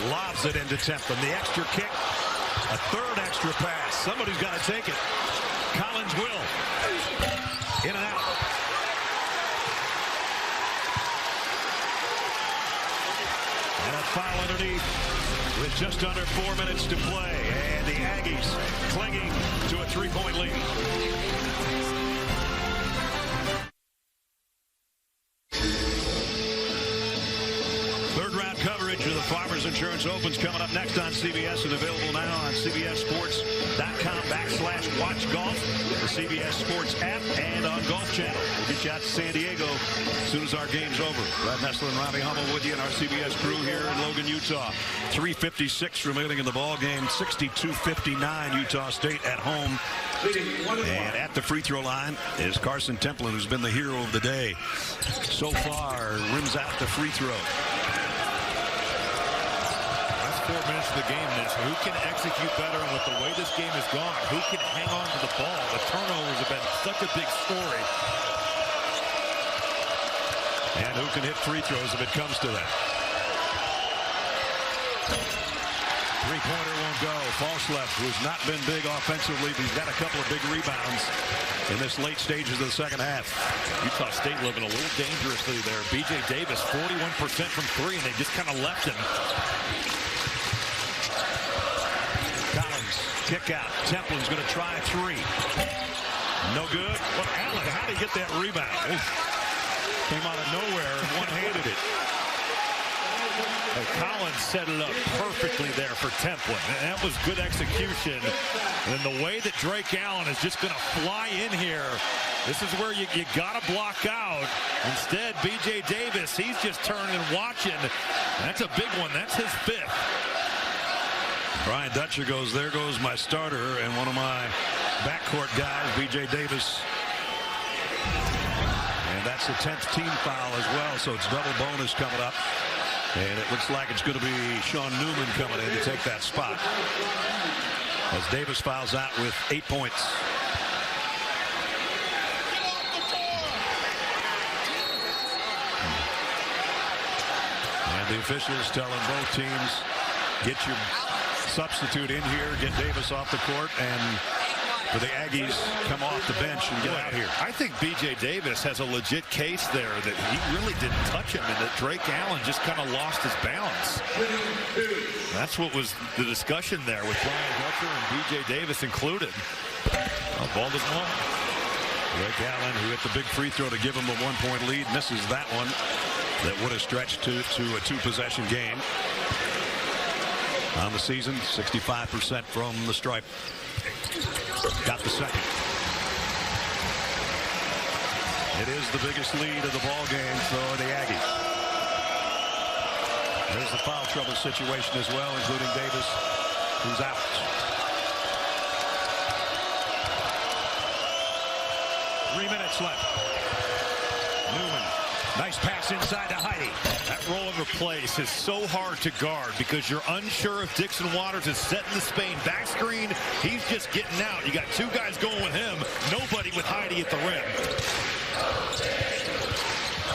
Lobs it into Templin. The extra kick. A third extra pass. Somebody's got to take it. Collins will. In and out. And a foul underneath with just under 4 minutes to play. And the Aggies clinging to a 3-point lead. Coverage of the Farmers Insurance Opens coming up next on CBS and available now on CBSSports.com/watch golf, the CBS Sports app, and on Golf Channel. We'll get you out to San Diego as soon as our game's over. Brad Nessler and Robbie Hummel with you and our CBS crew here in Logan, Utah. 3:56 remaining in the ball game. 62-59 Utah State at home. And at the free throw line is Carson Templin, who's been the hero of the day so far. Rims out the free throw. 4 minutes of the game, who can execute better, and with the way this game has gone, who can hang on to the ball? The turnovers have been such a big story. And who can hit free throws if it comes to that? Three-pointer won't go. Falslev, who's not been big offensively, but he's got a couple of big rebounds in this late stages of the second half. Utah State living a little dangerously there. B.J. Davis, 41% from 3, and they just kind of left him. Collins, kick out. Templin's going to try 3. No good. Well, Allen, how did he get that rebound? Came out of nowhere and one-handed it. And Collins set it up perfectly there for Templin. And that was good execution. And the way that Drake Allen is just going to fly in here, this is where you got to block out. Instead, B.J. Davis, he's just turning and watching. That's a big one. That's his 5th. Brian Dutcher goes, there goes my starter and one of my backcourt guys, B.J. Davis. And that's the 10th team foul as well, so it's double bonus coming up. And it looks like it's going to be Sean Newman coming in to take that spot, as Davis fouls out with 8 points. And the officials telling both teams, get your substitute in here, get Davis off the court, and for the Aggies, come off the bench and get out here. I think B.J. Davis has a legit case there that he really didn't touch him, and that Drake Allen just kind of lost his balance. That's what was the discussion there with Brian Dutcher and B.J. Davis included. Well, ball doesn't lie. Drake Allen, who hit the big free throw to give him a 1-point lead, misses that one. That would have stretched to a 2-possession game. On the season, 65% from the stripe. Got the second. It is the biggest lead of the ball game for the Aggies. There's the foul trouble situation as well, including Davis, who's out. Minutes left. Newman, nice pass inside to Heide. That rollover place is so hard to guard because you're unsure if Dixon Waters is setting the Spain back screen. He's just getting out. You got 2 guys going with him. Nobody with Heide at the rim.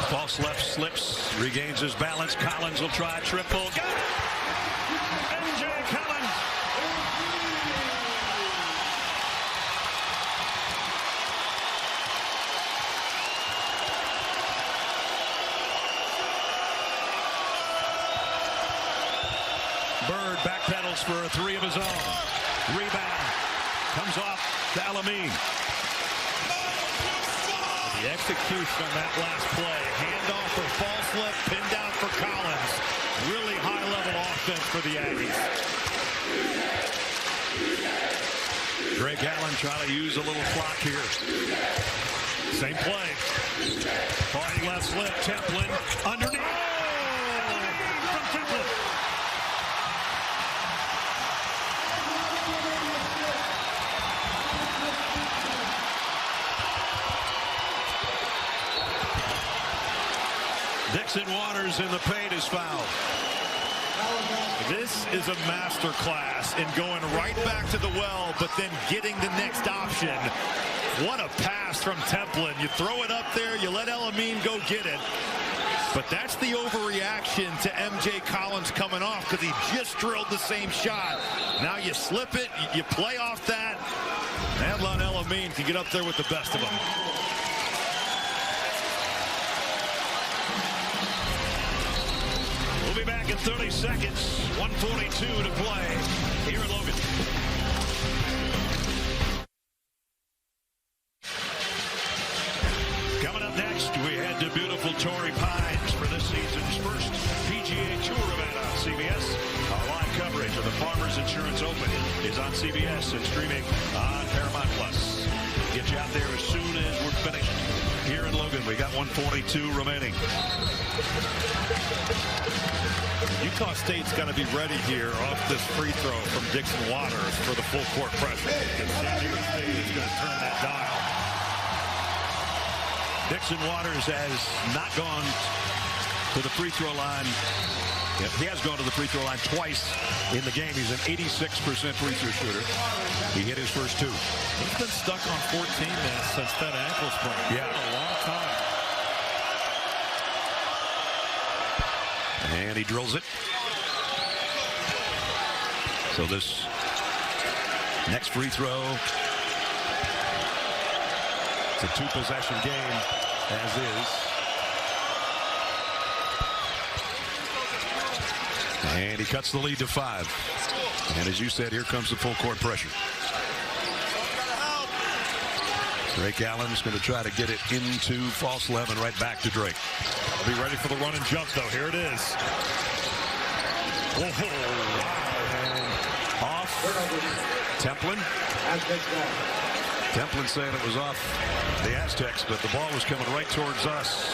False left slips, regains his balance. Collins will try a triple. Got it! MJ Collins. drills for a three of his own. Rebound comes off to Elamine. The execution on that last play. Handoff for Falslip, pinned down for Collins. Really high-level offense for the Aggies. Greg Allen trying to use a little clock here. Same play. Far left slip, Templin underneath. From Templin. Dixon Waters in the paint is fouled. This is a master class in going right back to the well, but then getting the next option. What a pass from Templin. You throw it up there, you let Elamine go get it. But that's the overreaction to MJ Collins coming off because he just drilled the same shot. Now you slip it, you play off that. Adlon Elamine can get up there with the best of them. We'll be back in 30 seconds. 1:42 to play here in Logan. Coming up next, we head to beautiful Torrey Pines for this season's first PGA Tour event on CBS. Our live coverage of the Farmers Insurance Open is on CBS and streaming on Paramount Plus. Get you out there as soon as we're finished here in Logan. We got 1:42 remaining. Utah State's got to be ready here off this free throw from Dixon Waters for the full court pressure. And San Diego State is going to turn that dial. Dixon Waters has not gone to the free throw line. He has gone to the free throw line twice in the game. He's an 86% free throw shooter. He hit his first two. He's been stuck on 14 minutes since that ankle sprain. Yeah. A long time. And he drills it. So this next free throw, it's a two-possession game, as is. And he cuts the lead to 5. And as you said, here comes the full court pressure. Drake Allen's going to try to get it into Falslip and right back to Drake. I'll be ready for the run and jump, though. Here it is. Whoa. Off. Templin. Templin saying it was off the Aztecs, but the ball was coming right towards us.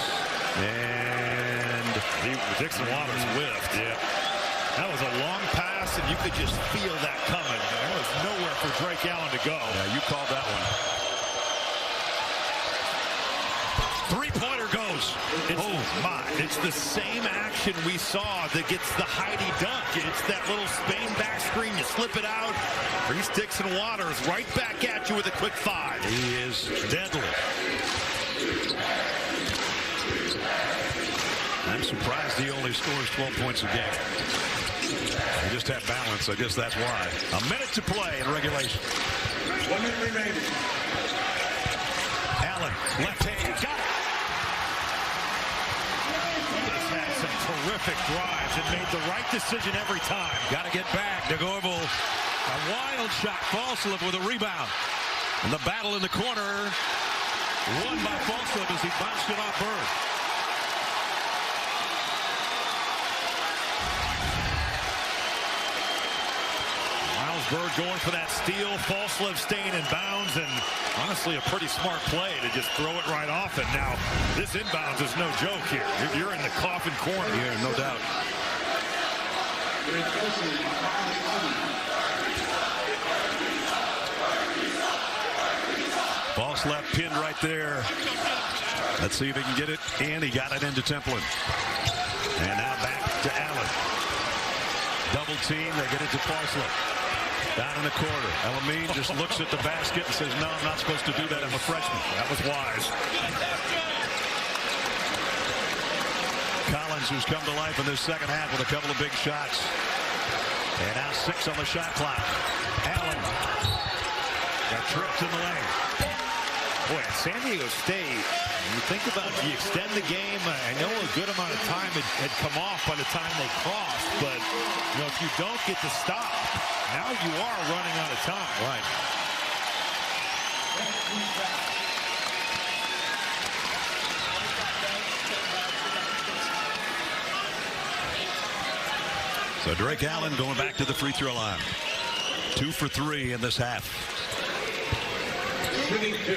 And Dixon Waters whiffed. Yeah. That was a long pass, and you could just feel that coming. There was nowhere for Drake Allen to go. Yeah, you called that one. Three-pointer goes. It's the same action we saw that gets the Heidi dunk. It's that little Spain back screen. You slip it out. Reese Dixon Waters right back at you with a quick 5. He is deadly. I'm surprised he only scores 12 points a game. He just had balance. I guess that's why. A minute to play in regulation. 1 minute remaining. Allen, left hand, got it. He's had some terrific drives and made the right decision every time. Got to get back. DeGorval, a wild shot. Falslip with a rebound. And the battle in the corner won by Falslip as he bounced it off Bird. Bird going for that steal. Falslip staying in bounds, and honestly a pretty smart play to just throw it right off it. Now this inbounds is no joke here. You're in the coffin corner. Yeah, no doubt. Falslip pinned right there. Let's see if he can get it. And he got it into Templin. And now back to Allen. Double team. They get it to Falslip. Down in the corner. Elamine just looks at the basket and says, no, I'm not supposed to do that. I'm a freshman. That was wise. Collins, who's come to life in this second half with a couple of big shots. And now 6 on the shot clock. Allen got tripped in the lane. Boy, at San Diego State, you think about, you extend the game. I know a good amount of time had come off by the time they crossed, but you know, if you don't get to stop, now you are running out of time. Right. So Drake Allen going back to the free throw line. 2 for 3 in this half. Shooting 2.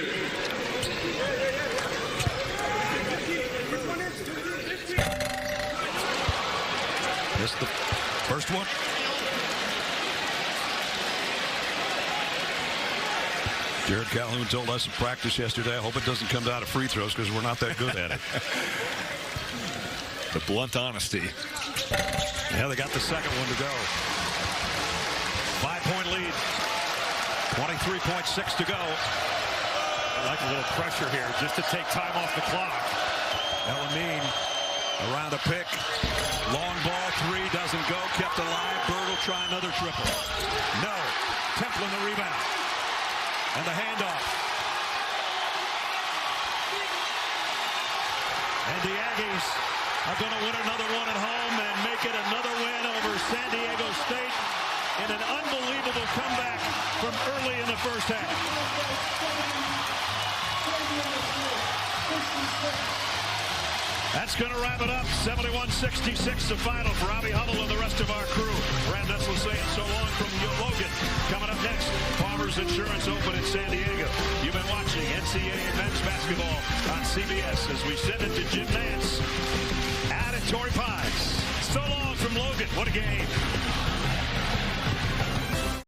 Missed the first one. Jared Calhoun told us in practice yesterday, I hope it doesn't come down to free throws because we're not that good at it. The blunt honesty. Yeah, they got the second one to go. 5-point lead. 23.6 to go. I like a little pressure here just to take time off the clock. Elamine around a pick. Long ball, 3 doesn't go. Kept alive. Bird will try another triple. No. Templin the rebound. And the handoff. And the Aggies are going to win another one at home and make it another win over San Diego State in an unbelievable comeback from early in the first half. That's going to wrap it up. 71-66 the final for Robbie Hummel and the rest of our crew. Brad Nessel saying so long from Logan. Coming up next, Farmers Insurance Open in San Diego. You've been watching NCAA men's basketball on CBS as we send it to Jim Nance. At Torrey Pines. So long from Logan. What a game.